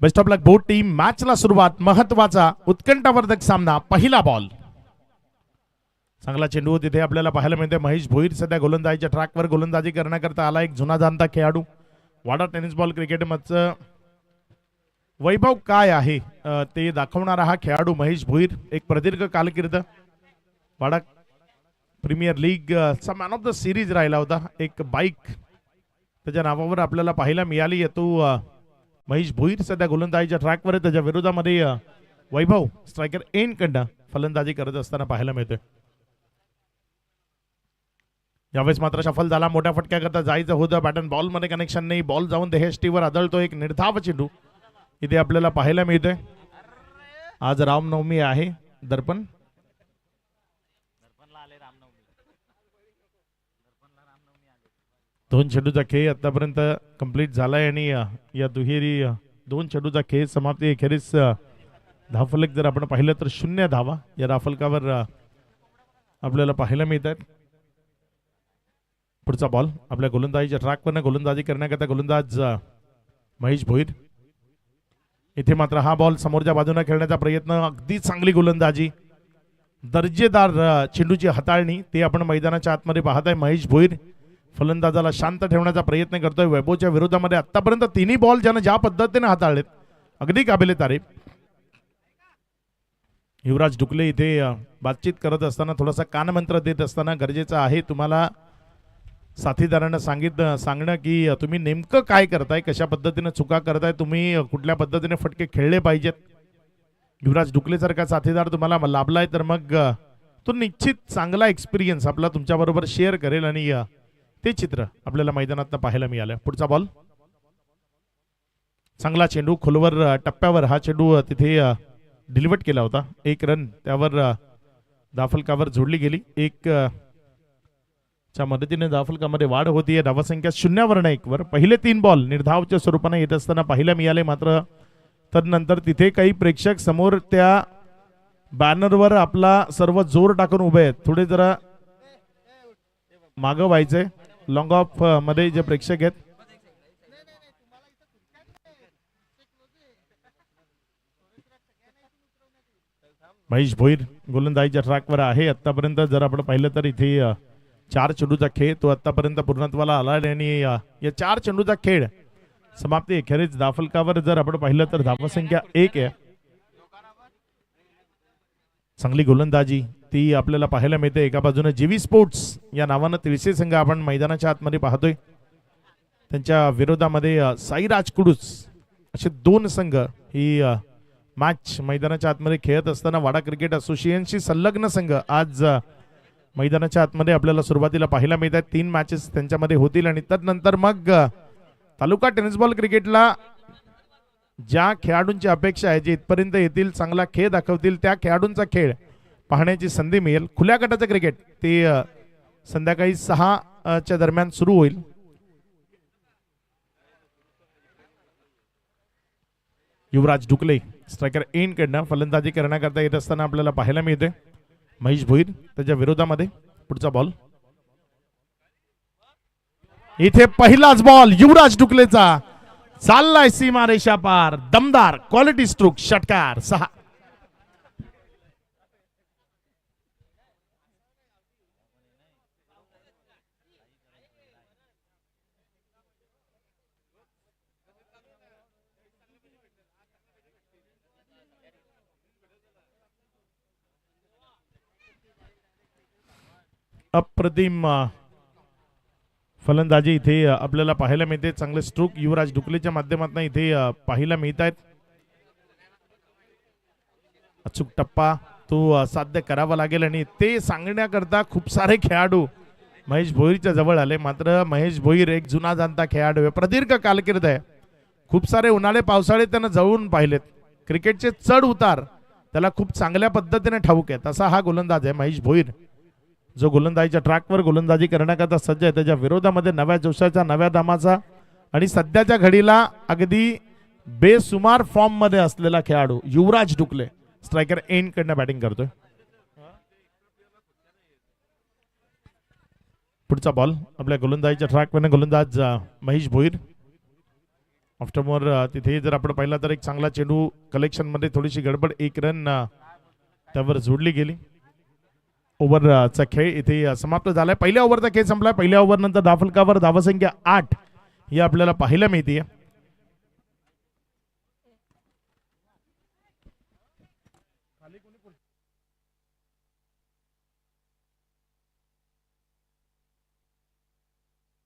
Best of luck both team. मॅचला सुरुवात. महत्वाचा उत्कंठावर्धक सामना. पहिला बॉल. चांगला चेंडू तिथे आपल्याला पाहायला मिळते. महेश भोईर सध्या गोलंदाजीच्या ट्रॅकवर गोलंदाजी करण्याकरता आला. एक जुना जाणता खेळाडू. वाडा टेनिस बॉल क्रिकेट मधचं वैभव काय आहे ते दाखवणारा हा खेळाडू महेश भोईर. एक प्रदीर्घ कालकीर्द. वाडा प्रीमियर लीग चा मॅन ऑफ द सिरीज राहिला होता. एक बाईक त्याच्या नावावर आपल्याला पाहायला मिळाली. तो महेश भोईर सध्या गोलंदाजीच्या ट्रॅकवर. त्याच्या विरोधामध्ये वैभव स्ट्रायकर एन कडनं फलंदाजी करत असताना पाहायला मिळते. यावेळेस मात्र सफल झाला. मोठ्या फटक्याकरता जायचं होतं. बॅटन बॉल मध्ये कनेक्शन नाही. बॉल जाऊन देहेष्टीवर आदळतो. एक निर्धाव चेंडू इथे आपल्याला पाहायला मिळतोय. आज रामनवमी आहे. दर्पण दोन चेंडूचा खेळ आतापर्यंत कंप्लीट झालाय आणि या दुहेरी दोन चेंडूचा खेळ समाप्ती. अखेरीस धावफलक जर आपण पाहिलं तर 0 धावा या धावफलकावर आपल्याला पाहायला मिळतात. पुढचा बॉल आपल्या गोलंदाजीच्या ट्रॅकवरनं गोलंदाजी करण्याकरता गोलंदाज महेश भोईर. इथे मात्र हा बॉल समोरच्या बाजूने खेळण्याचा प्रयत्न. अगदी चांगली गोलंदाजी. दर्जेदार चेंडूची हाताळणी ते आपण मैदानाच्या आतमध्ये पाहत आहे. महेश भोईर फलंदाजाला शांत ठेवण्याचा प्रयत्न करतोय. वैभवच्या विरोधामध्ये आतापर्यंत तिन्ही बॉल ज्यानं ज्या पद्धतीने हाताळलेत अगदी काबिले तारीफ. युवराज डुकले इथे बातचीत करत असताना थोडासा कानमंत्र देत असताना गरजेचं आहे तुम्हाला साथीदारांना सांगणं की तुम्ही नेमकं काय करताय, कशा पद्धतीने चुका करताय, तुम्ही कुठल्या पद्धतीने फटके खेळले पाहिजेत. युवराज डुकले सारखा साथीदार तुम्हाला लाभलाय तर मग तो निश्चित चांगला एक्सपिरियन्स आपला तुमच्याबरोबर शेअर करेल आणि ते चित्र आपल्याला मैदानात पाहायला मिळालं. पुढचा बॉल. चांगला चेंडू खोलवर टप्प्यावर हा चेंडू तिथे डिलिव्हर्ट केला होता. एक रन त्यावर धावफलकावर जोडली गेली. एक च्या मदतीने धावफलकामध्ये वाढ होतीये. धावसंख्या 0-1 वर. पहिले 3 बॉल निर्धावच्या स्वरूपाने येत असताना पाहायला मिळाले. मात्र तदनंतर तिथे काही प्रेक्षक समोर त्या बॅनरवर आपला सर्व जोर टाकून उभे आहेत. थोडे जरा मागं व्हायचंय. लॉंग ऑफ मध्ये जे प्रेक्षक आहेत महेश भोईर गोलंदाजीच्या ट्रॅकवर आहे. आतापर्यंत जर आपण पाहिलं तर इथे 4 चेंडूचा खेळ तो आतापर्यंत पूर्णत्वाला आला आणि या 4 चेंडूचा खेळ समाप्ती. अखेरीस धावफलकावर जर आपण पाहिलं तर धावसंख्या 1 आहे. चांगली गोलंदाजी ती आपल्याला पाहायला मिळते. एका बाजूने जीवी स्पोर्ट्स या नावानं तिळसे संघ आपण मैदानाच्या आतमध्ये पाहतोय. त्यांच्या विरोधामध्ये साईराज कुडूस असे 2 संघ ही मॅच मैदानाच्या आतमध्ये खेळत असताना वाडा क्रिकेट असोसिएशनशी संलग्न संघ आज मैदानाच्या आतमध्ये आपल्याला सुरुवातीला पाहायला मिळतात. 3 मॅचेस त्यांच्यामध्ये होतील आणि त्यानंतर मग तालुका टेनिस बॉल क्रिकेटला ज्या खेळाडूंची अपेक्षा आहे जे इथपर्यंत येतील, चांगला खेळ दाखवतील, त्या खेळाडूंचा खेळ पाहण्याची संधी मिळेल. खुल्या गटाचं क्रिकेट ते संध्याकाळी 6 च्या दरम्यान सुरू होईल. युवराज डुकले स्ट्रायकर एन कडनं फलंदाजी करण्याकरता येत असताना आपल्याला पाहायला मिळते. महेश भोईर त्याच्या विरोधामध्ये. पुढचा बॉल. इथे पहिलाच बॉल युवराज डुकलेचा चाललाय सीमारेषा पार. दमदार क्वालिटी स्ट्रोक षटकार 6. अप्रतिम फलंदाजी इथे आपल्याला पाहायला मिळते. चांगले स्ट्रोक युवराज डुकलेच्या माध्यमातून इथे पाहायला मिळत आहेत. अचूक टप्पा तो साध्य करावा लागेल आणि ते सांगण्याकरता खूप सारे खेळाडू महेश भोईरच्या जवळ आले. मात्र महेश भोईर एक जुना जाणता खेळाडू आहे. प्रदीर्घ कालकीर्द आहे. खूप सारे उन्हाळे पावसाळे त्यानं जवळून पाहिलेत. क्रिकेटचे चढ उतार त्याला खूप चांगल्या पद्धतीने ठाऊक आहेत. असा हा गोलंदाज आहे महेश भोईर जो गोलंदाजीच्या ट्रॅकवर गोलंदाजी करण्याकरता सज्ज आहे. त्याच्या विरोधामध्ये नव्या जोशाचा, नव्या दामाचा आणि सध्याच्या घडीला अगदी बेसुमार फॉर्म मध्ये असलेला खेळाडू युवराज डुकले स्ट्रायकर एन कडनं बॅटिंग करतोय. पुढचा बॉल आपल्या गोलंदाजीच्या ट्रॅकवर गोलंदाज महेश भोईर. आफ्टरमोर तिथे जर आपण पाहिलं तर एक चांगला चेंडू कलेक्शन मध्ये थोडीशी गडबड, एक रन त्यावर जोडली गेली. ओव्हरचा खेळ इथे समाप्त झालाय. पहिल्या ओव्हरचा खेळ संपलाय. पहिल्या ओव्हर नंतर धावफलकावर धावसंख्या 8 ही आपल्याला पाहायला मिळते.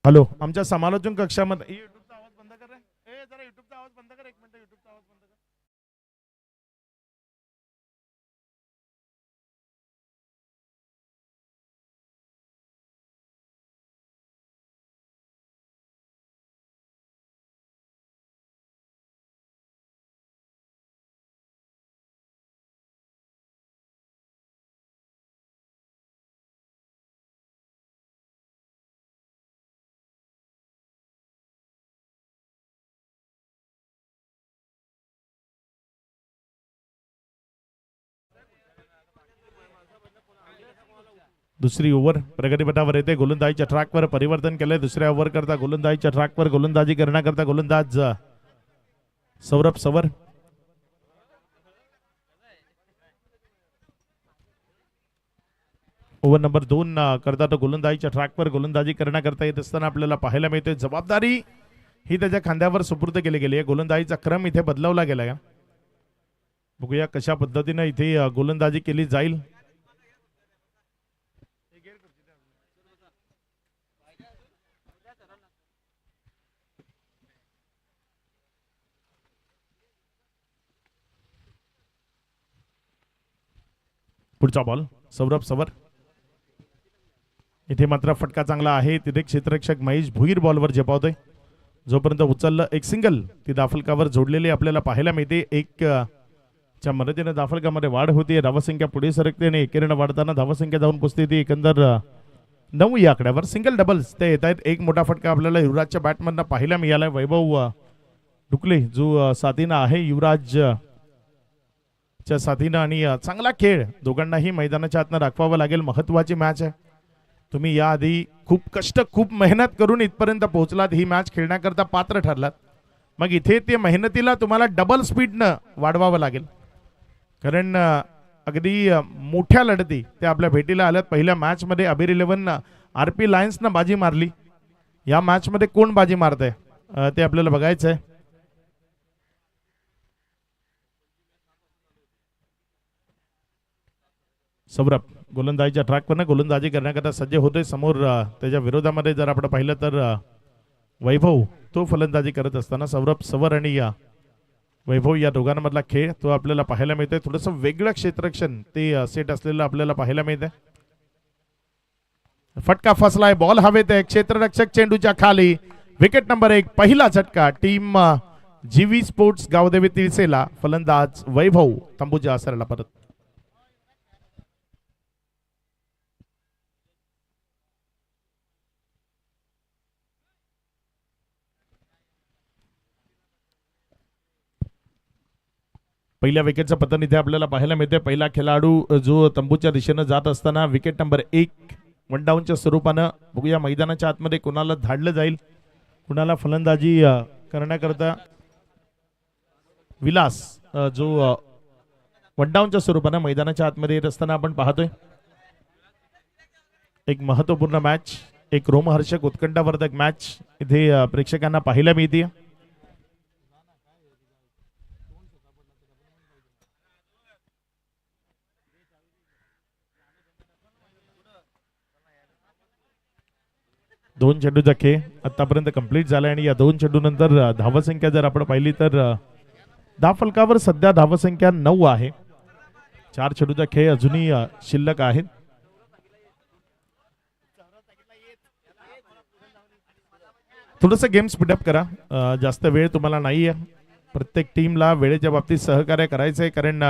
हॅलो, आमच्या समालोचन कक्षामध्ये युट्यूबचा आवाज बंद कर रे. जरा युट्यूबचा आवाज बंद कर. एक मिनिट, युट्यूबचा आवाज बंद कर. दुसरी ओव्हर प्रगतीपथावर येते. गोलंदाजीच्या ट्रॅकवर परिवर्तन केलंय. दुसऱ्या ओव्हर करता गोलंदाजीच्या ट्रॅकवर गोलंदाजी करण्याकरता गोलंदाज सौरभ सवर. ओव्हर नंबर 2 करता तो गोलंदाजीच्या ट्रॅकवर गोलंदाजी करण्याकरता येत असताना आपल्याला पाहायला मिळते. जबाबदारी ही त्याच्या खांद्यावर सुपूर्द केली गेली आहे. गोलंदाजीचा क्रम इथे बदलवला गेला आहे. बघूया कशा पद्धतीने इथे गोलंदाजी केली जाईल. पुढचा बॉल सौरभ सवर. इथे मात्र फटका चांगला आहे. तिथे क्षेत्ररक्षक महेश भुईर बॉलवर झेपावतोय. जोपर्यंत उचललं एक सिंगल ती धाफलकावर जोडलेली आपल्याला पाहायला मिळते. एक च्या मदतीने धाफलकामध्ये वाढ होती. धावसंख्या पुढे सरकते आणि एकेरीनं वाढताना धावसंख्या जाऊन पोचते ती एकंदर 9 या आकड्यावर. सिंगल डबल्स ते येत आहेत. एक मोठा फटका आपल्याला युवराजच्या बॅटमधनं पाहायला मिळालाय. वैभव डुकले जो साथीनं आहे युवराज च्या साथीनं आणि चांगला खेळ दोघांनाही मैदानाच्या आतनं दाखवावं लागेल. महत्वाची मॅच आहे. तुम्ही याआधी खूप कष्ट खूप मेहनत करून इथपर्यंत पोहोचलात. ही मॅच खेळण्याकरता पात्र ठरलात. मग इथे ते मेहनतीला तुम्हाला डबल स्पीडनं वाढवावं लागेल. कारण अगदी मोठ्या लढती त्या आपल्या भेटीला आल्यात. पहिल्या मॅचमध्ये अबीर 11 RP लायन्सनं बाजी मारली. या मॅचमध्ये कोण बाजी मारतंय ते आपल्याला बघायचं आहे. सौरभ गोलंदाजीच्या ट्रॅकवरनं गोलंदाजी करण्याकरता सज्ज होतोय. समोर त्याच्या विरोधामध्ये जर आपण पाहिलं तर वैभव तो फलंदाजी करत असताना सौरभ सवर आणि वैभव या दोघांमधला खेळ तो आपल्याला पाहायला मिळतोय. थोडंसं वेगळं क्षेत्ररक्षण ते सेट असलेलं आपल्याला पाहायला मिळतंय. फटका फसलाय. बॉल हवेत आहे. क्षेत्ररक्षक चेंडूच्या खाली. विकेट नंबर 1 पहिला झटका टीम जीवी स्पोर्ट्स गावदेवी तिळसेला. फलंदाज वैभव तंबूच्या आसराला परत. पहिल्या विकेटचं पतन इथे आपल्याला पाहायला मिळते. पहिला खेळाडू जो तंबूच्या दिशेनं जात असताना विकेट नंबर 1 वन डाऊनच्या स्वरूपानं. बघूया मैदानाच्या आतमध्ये कुणाला धाडलं जाईल, कुणाला फलंदाजी करण्याकरता. विलास जो वन डाऊनच्या स्वरूपानं मैदानाच्या आतमध्ये येत असताना आपण पाहतोय. एक महत्वपूर्ण मॅच, एक रोमहर्षक उत्कंठावर्धक मॅच इथे प्रेक्षकांना पाहायला मिळते. दोन चेंडूचा खेळ आतापर्यंत कंप्लीट झाला आणि या दोन चेंडू नंतर धावसंख्या जर आपण पाहिली तर धावफलकावर सध्या धावसंख्या 9 आहे. 4 चेंडूचा खेळ अजूनही शिल्लक आहेत. थोडंसं गेम स्पीडअप करा. जास्त वेळ तुम्हाला नाही आहे. प्रत्येक टीमला वेळेच्या बाबतीत सहकार्य करायचं आहे. कारण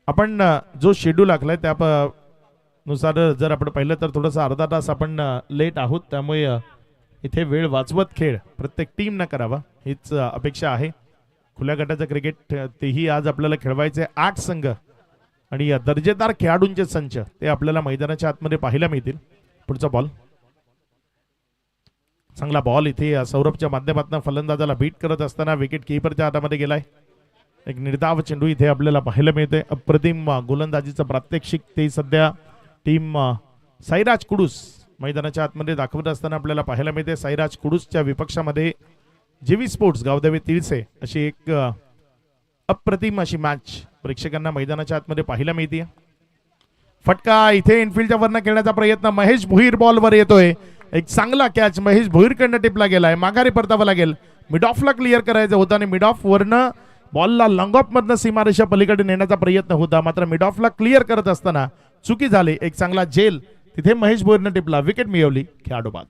आपण जो शेड्यूल आखलाय त्या नुसार जर आपण पाहिलं तर थोडंसं अर्धा तास आपण लेट आहोत. त्यामुळे इथे वेळ वाचवत खेळ प्रत्येक टीमनं करावा हीच अपेक्षा आहे. खुल्या गटाचं क्रिकेट तेही आज आपल्याला खेळवायचे. 8 संघ आणि दर्जेदार खेळाडूंचे संच ते आपल्याला मैदानाच्या आतमध्ये पाहायला मिळतील. पुढचा बॉल चांगला बॉल इथे सौरभच्या माध्यमातून फलंदाजाला बीट करत असताना विकेट किपरच्या हातामध्ये गेलाय. एक निर्धाव चेंडू इथे आपल्याला पाहायला मिळते. अप्रतिम गोलंदाजीचं प्रात्यक्षिक ते सध्या टीम साईराज कुडूस मैदानाच्या आतमध्ये दाखवत असताना आपल्याला पाहायला मिळते. साईराज कुडूसच्या विपक्षामध्ये जेवी स्पोर्ट्स गावदेवी तिळसे अशी एक अप्रतिम अशी मॅच प्रेक्षकांना मैदानाच्या आतमध्ये पाहायला मिळते. फटका इथे इनफिल्डच्या वरनं खेळण्याचा प्रयत्न महेश भोईर बॉलवर येतोय. एक चांगला कॅच महेश भोईरकडनं टिपला गेलाय. माघारी परतावा लागेल. मिड ऑफला क्लिअर करायचं होतं आणि मिड ऑफ वरनं बॉलला लॉंग ऑफ मधनं सीमारेषा पलीकडे नेण्याचा प्रयत्न होता, मात्र मिड ऑफला क्लिअर करत असताना चुकी झाली. एक चांगला जेल तिथे महेश भोईरनं टिपला. विकेट मिळवली खेळाडू बाद.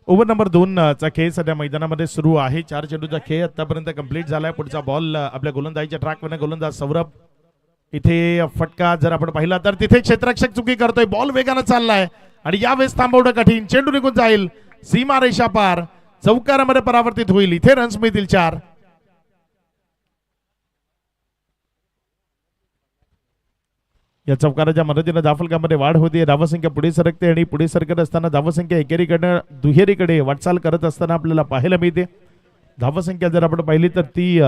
ओव्हर नंबर 2 चा खेळ सध्या मैदानामध्ये सुरू आहे. 4 चेंडूचा खेळ आतापर्यंत कंप्लीट झालाय. पुढचा बॉल आपल्या गोलंदाजीच्या ट्रॅकवर गोलंदाज सौरभ. इथे फटका जर आपण पाहिला तर तिथे क्षेत्ररक्षक चुकी करतोय. बॉल वेगानं चाललाय आणि यावेळेस थांबवणं कठीण. चेंडू निघून जाईल सीमा रेषा पार. चौकारामध्ये परावर्तित होईल. इथे रन्स मिळतील 4. या चौकाराच्या मदतीने धावफलकामध्ये वाढ होते. धावसंख्या पुढे सरकते आणि पुढे सरकत असताना धावसंख्या एकेरीकडनं दुहेरीकडे वाटचाल करत असताना आपल्याला पाहायला मिळते. धावसंख्या जर आपण पाहिली तर ती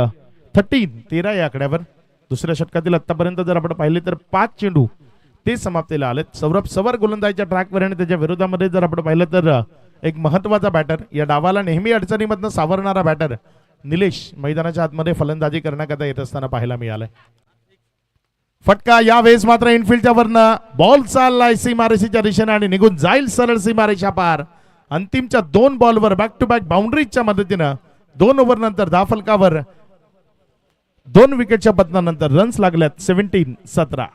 13 या आकड्यावर. दुसऱ्या षटकातील आतापर्यंत जर आपण पाहिले तर 5 चेंडू ते समाप्तीला आलेत. सौरभ सवर गोलंदाजीच्या ट्रॅकवर आणि त्याच्या विरोधामध्ये जर आपण पाहिलं तर एक महत्वाचा बॅटर, या डावाला नेहमी अडचणीमधनं सावरणारा बॅटर निलेश मैदानाच्या आतमध्ये फलंदाजी करण्याकरता येत असताना पाहायला मिळालंय. फटका यावेळेस मात्र इनफिल्डच्या वरनं बॉल चाललाय सीमारेषेच्या दिशेने आणि निघून जाईल सरळ सीमारेषा पार. अंतिमच्या 2 बॉलवर बॅक टू बॅक बाउंड्रीजच्या मदतीनं 2 ओव्हर नंतर धावफलकावर 2 विकेटच्या पतनानंतर रन्स लागल्यात 17-17.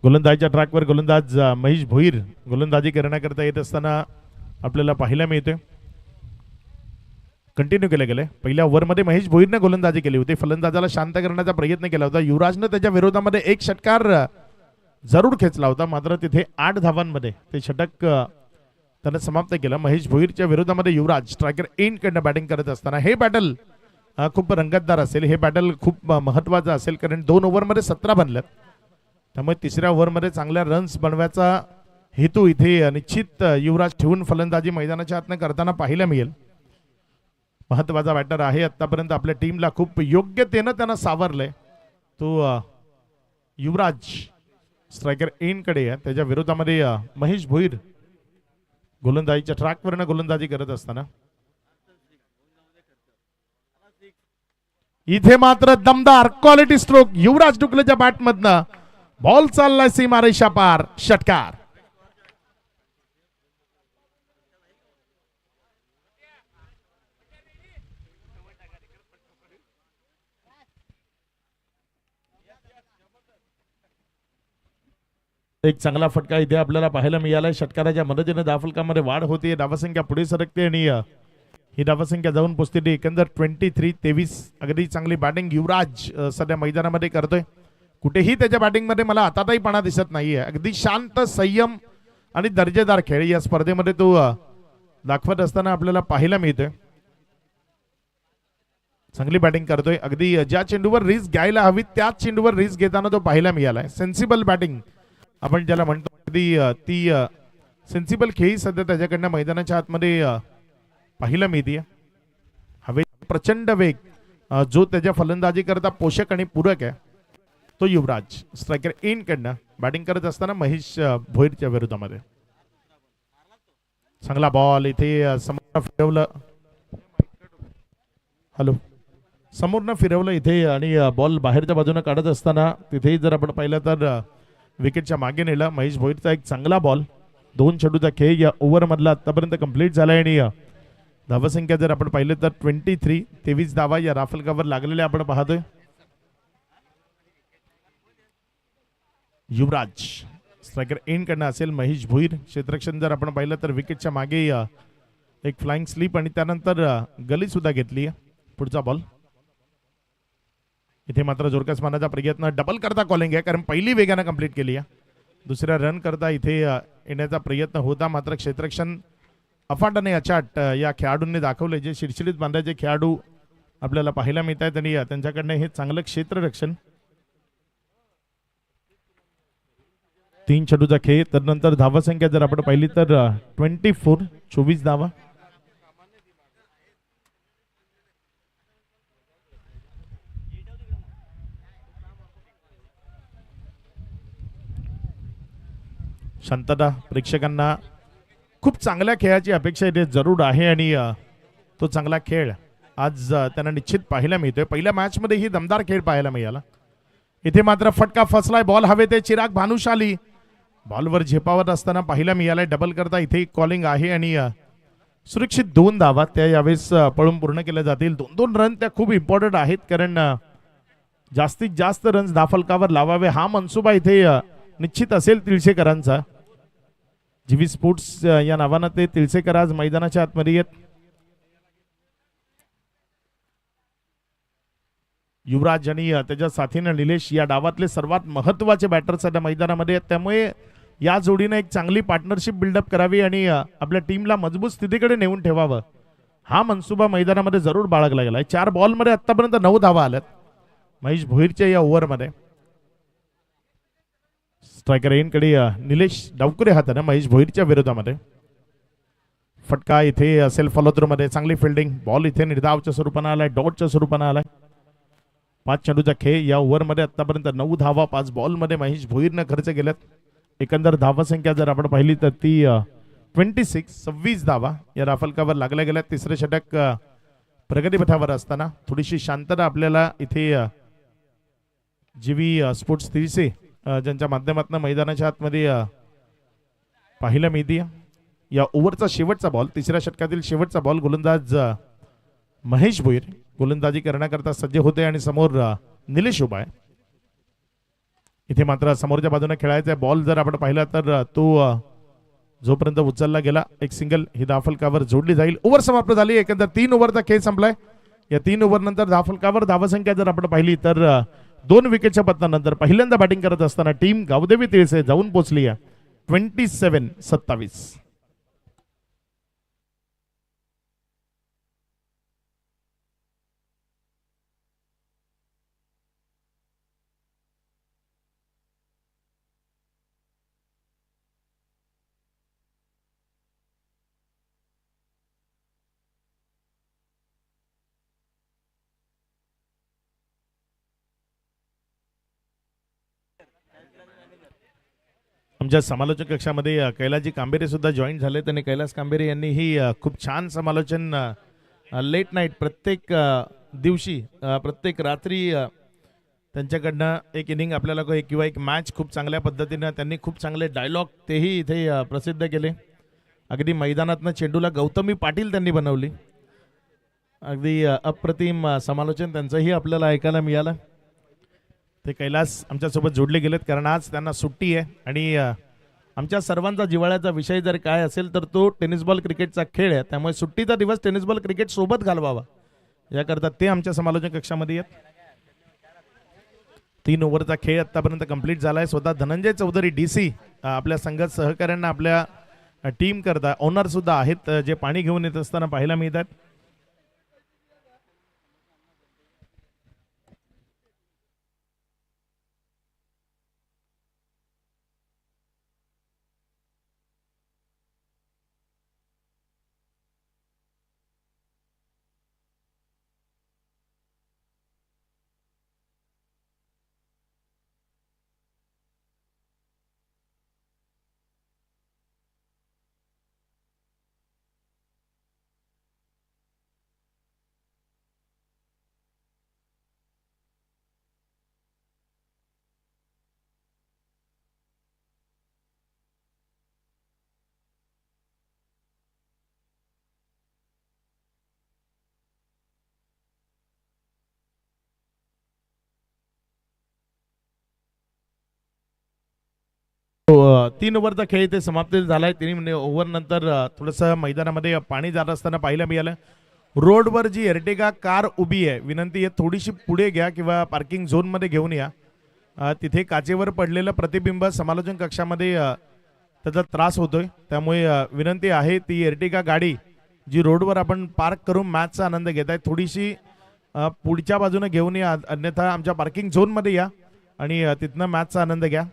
गोलंदाजीच्या ट्रॅकवर गोलंदाज महेश भोईर गोलंदाजी करण्याकरता येत असताना आपल्याला पाहायला मिळते. कंटिन्यू केलं गेलंय. पहिल्या ओव्हरमध्ये महेश भोईरने गोलंदाजी केली होती. फलंदाजाला शांत करण्याचा प्रयत्न केला होता. युवराजनं त्याच्या विरोधामध्ये एक षटकार जरूर खेचला होता, मात्र तिथे 8 धावांमध्ये ते षटक त्याने समाप्त केलं. महेश भोईरच्या विरोधामध्ये युवराज स्ट्रायकर एंड कडनं बॅटिंग करत असताना हे बॅटल खूप रंगतदार असेल. हे बॅटल खूप महत्वाचं असेल, कारण 2 ओव्हरमध्ये 17 बनल्यात. त्यामुळे तिसऱ्या ओव्हरमध्ये चांगल्या रन्स बनवायचा हेतू इथे निश्चित युवराज ठेवून फलंदाजी मैदानाच्या आतनं करताना पाहायला मिळेल. महत्वाचा बॅटर आहे. आतापर्यंत आपल्या टीमला खूप योग्यतेनं त्यानं सावरलंय. तो युवराज स्ट्रायकर एंड कडे आहे. त्याच्या विरोधामध्ये महेश भोईर गोलंदाजीच्या ट्रॅकवरनं गोलंदाजी करत असताना इथे मात्र दमदार क्वालिटी स्ट्रोक युवराज डुकलेच्या बॅटमधनं. बॉल चाललाय सीमारेषा पार, षटकार. एक चांगला फटका इथे आपल्याला पाहायला मिळालाय. षटकाराच्या मदतीने धावफलकामध्ये वाढ होते, धावसंख्या पुढे सरकते आणि ही धावसंख्या जाऊन पोहोचते एकंदर 23-23. अगदी चांगली बॅटिंग युवराज सध्या मैदानामध्ये करतोय. कुठेही त्याच्या बॅटिंग मध्ये मला आताताहीपणा दिसत नाहीये. अगदी शांत, संयम आणि दर्जेदार खेळ या स्पर्धेमध्ये तो दाखवत असताना आपल्याला पाहायला मिळतोय. चांगली बॅटिंग करतोय. अगदी ज्या चेंडूवर रिस्क घ्यायला हवी त्याच चेंडूवर रिस्क घेताना तो पाहायला मिळालाय. सेन्सिबल बॅटिंग आपण ज्याला म्हणतो, अगदी ती सेन्सिबल खेळी सध्या त्याच्याकडनं मैदानाच्या आतमध्ये पाहायला मिळते. हवे प्रचंड वेग जो त्याच्या फलंदाजी करता पोषक आणि पूरक आहे तो युवराज स्ट्रायकर एंड कडनं बॅटिंग करत असताना महेश भोईरच्या विरोधामध्ये. चांगला बॉल इथे समोर फिरवलं. हॅलो, समोरनं फिरवलं इथे आणि बॉल बाहेरच्या बाजूने काढत असताना तिथे जर आपण पाहिलं तर विकेटच्या मागे नेला महेश भोईरचा एक चांगला बॉल. 2 चेंडूचा खेळ या ओव्हर मधला आतापर्यंत कंप्लीट झालाय आणि धावसंख्या जर आपण पाहिलं तर 23 धावा या राफलकावर लागलेल्या आपण पाहतोय. युवराज स्ट्रायकर एंड कडनं असेल महेश भोईर. क्षेत्ररक्षण जर आपण पाहिलं तर विकेटच्या मागे एक फ्लाइंग स्लीप आणि त्यानंतर गली सुद्धा घेतली. पुढचा बॉल इथे मात्र जोरकस मारण्याचा प्रयत्न, डबल करता कॉलिंग आहे कारण पहिली वेगाने कंप्लीट केली आहे. दुसऱ्या रन करता इथे येण्याचा प्रयत्न होता, मात्र क्षेत्ररक्षण अफाटाने अचाट या खेळाडूंनी दाखवले. जे शिडशिडीत बांधायचे खेळाडू आपल्याला पाहायला मिळत आहेत आणि त्यांच्याकडनं हे चांगलं क्षेत्ररक्षण. 3 चेंडूचा खेळ. त्यानंतर धावसंख्या जर आपण पाहिली तर 24 धावा. शांतता. प्रेक्षकांना खूप चांगल्या खेळाची अपेक्षा इथे जरूर आहे आणि तो चांगला खेळ आज त्यांना निश्चित पाहायला मिळतोय. पहिल्या मॅच मध्ये ही दमदार खेळ पाहायला मिळाला. इथे मात्र फटका फसलाय. बॉल हवे ते चिराग भानुशाली बॉलवर झेपावत असताना पाहायला मिळालाय. डबल करता इथे कॉलिंग आहे आणि सुरक्षित 2 धावा त्या यावेळेस पळून पूर्ण केल्या जातील. 2-2 रन त्या खूप इम्पॉर्टंट आहेत कारण जास्तीत जास्त रन्स धावफलकावर लावावे हा मनसुबा इथे निश्चित असेल तिळसेकरांचा. जीवी स्पोर्ट्स या नावानं ते तिळसेकर आज मैदानाच्या आतमध्ये येत. युवराज आणि त्याच्या साथीनं निलेश या डावातले सर्वात महत्वाचे बॅटर सध्या मैदानामध्ये आहेत. त्यामुळे या जोडीने एक चांगली पार्टनरशिप बिल्डअप करावी आणि आपल्या टीमला मजबूत स्थितीकडे नेऊन ठेवावं हा मनसुबा मैदानामध्ये जरूर बाळगला गेलाय. 4 बॉलमध्ये आतापर्यंत 9 धावा आल्यात महेश भोईरच्या या ओव्हरमध्ये. स्ट्रायकर एंडकडे निलेश डावकुरे हाताने महेश भोईरच्या विरोधामध्ये. फटका इथे असेल फॉलोथ्रू मध्ये. चांगली फिल्डिंग. बॉल इथे निर्धावच्या स्वरूपाने आलाय, डॉटच्या स्वरूपाने आलाय. 5 चेंडूचा खेळ. या ओव्हरमध्ये आतापर्यंत 9 धावा 5 बॉलमध्ये महेश भोईरनं खर्च केल्यात. एकंदर धावसंख्या जर आपण पाहिली तर ती 26 धावा या राफलकावर लागल्या गेल्यात. तिसरे षटक प्रगतीपथावर असताना थोडीशी शांतता आपल्याला इथे जीवी स्पोर्ट्स तिळसे ज्यांच्या माध्यमातून मैदानाच्या आतमध्ये पाहायला मिळते. या ओव्हरचा शेवटचा बॉल, तिसऱ्या षटकातील शेवटचा बॉल. गोलंदाज महेश भोईर गोलंदाजी करण्याकरता सज्ज होते आणि समोर निलेश उभा आहे. इथे मात्र समोरच्या बाजूने खेळायचा बॉल जर आपण पाहिला तर तो जोपर्यंत उचलला गेला एक सिंगल ही धावफलकावर जोडली जाईल. ओव्हर समाप्त झाली. एकंदर 3 ओव्हरचा खेळ संपलाय. या 3 ओव्हर नंतर धावफलकावर धावसंख्या जर आपण पाहिली तर 2 विकेटच्या पतनानंतर पहिल्यांदा बॅटिंग करत असताना टीम गावदेवी तिळसे जाऊन पोहोचली आहे 27-27. आमच्या समालोचक कक्षामध्ये कैलासजी कांबेरे सुद्धा जॉईन झाले. त्यांनी कैलास कांबेरे यांनी ही खूप छान समालोचन लेट नाईट प्रत्येक दिवशी प्रत्येक रात्री त्यांच्याकडनं एक इनिंग आपल्याला किंवा एक मॅच खूप चांगल्या पद्धतीनं त्यांनी खूप चांगले डायलॉग तेही इथे प्रसिद्ध केले. अगदी मैदानातनं चेंडूला गौतमी पाटील त्यांनी बनवली. अगदी अप्रतिम समालोचन त्यांचंही आपल्याला ऐकायला मिळालं. ते कैलास आमच्यासोबत जोडले गेलेत कारण आज त्यांना सुट्टी आहे आणि आमच्या सर्वांचा जिव्हाळ्याचा विषय जर काय असेल तर तो टेनिस बॉल क्रिकेटचा खेळ आहे. त्यामुळे सुट्टीचा दिवस टेनिस बॉल क्रिकेट सोबत घालवावा याकरता ते आमच्या समालोचन कक्षामध्ये आहेत. 3 ओव्हरचा खेळ आतापर्यंत कंप्लीट झाला आहे. स्वतः धनंजय चौधरी DC आपल्या संघात सहकाऱ्यांना आपल्या टीम करता ओनर सुद्धा आहेत जे पाणी घेऊन येत असताना पाहायला मिळतात. तो 3 ओव्हरचा खेळ इथे समाप्त झालाय. 3 ओव्हर नंतर थोडंसं मैदानामध्ये पाणी जात असताना पाहायला मिळालं. रोडवर जी एर्टिगा कार उभी आहे विनंती आहे थोडीशी पुढे घ्या किंवा पार्किंग झोनमध्ये घेऊन या. तिथे काचेवर पडलेलं प्रतिबिंब समालोचन कक्षामध्ये त्याचा त्रास होतोय. त्यामुळे विनंती आहे ती एर्टिगा गाडी जी रोडवर आपण पार्क करून मॅचचा आनंद घेत आहे थोडीशी पुढच्या बाजूने घेऊन या. अन्यथा आमच्या पार्किंग झोनमध्ये या आणि तिथनं मॅचचा आनंद घ्या.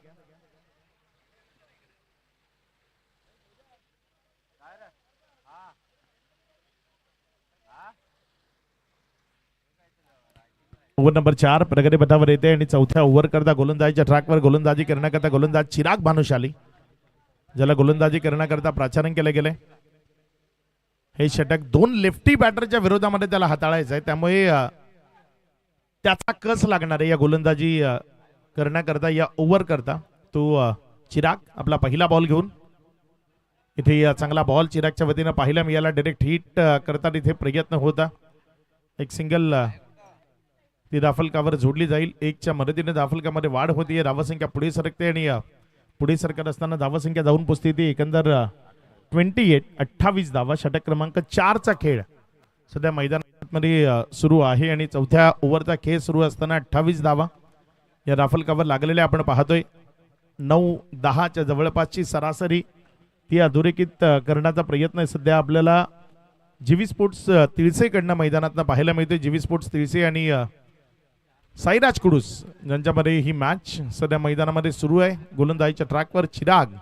ओव्हर नंबर 4 प्रगती पथावर येते आणि चौथ्या ओव्हर करता गोलंदाजीच्या ट्रॅकवर गोलंदाजी करण्याकरता गोलंदाज चिराग भानुशाली ज्याला गोलंदाजी करण्याकरता प्राचारण केले गेले. हे षटक 2 लेफ्टी बॅटरच्या विरोधामध्ये त्याला हाताळायचं आहे त्यामुळे त्याचा कस लागणार आहे या गोलंदाजी करण्याकरता या ओव्हर करता. तो चिराग आपला पहिला बॉल घेऊन इथे चांगला बॉल चिरागच्या वतीनं पाहायला मिळाला. डायरेक्ट हिट करता इथे प्रयत्न होता. एक सिंगल ती धावफलकावर जोडली जाईल. 1च्या मदतीने धावफलकामध्ये वाढ होतीये. धावसंख्या पुढे सरकते आणि पुढे सरकत असताना धावसंख्या जाऊन पोचते ती एकंदर 28 धावा. षटक क्रमांक 4चा खेळ सध्या मैदानामध्ये सुरू आहे आणि चौथ्या ओव्हरचा खेळ सुरू असताना 28 धावा या धावफलकावर लागलेल्या आपण पाहतोय. 9-10च्या जवळपासची सरासरी ती अधोरेखित करण्याचा प्रयत्न सध्या आपल्याला जीवी स्पोर्ट्स तिळसेकडनं मैदानातनं पाहायला मिळते. जीवी स्पोर्ट्स तिळसे आणि साईराज कुडूस ज्यांच्यामध्ये ही मॅच सध्या मैदानामध्ये सुरू आहे. गोलंदाजीच्या ट्रॅकवर चिराग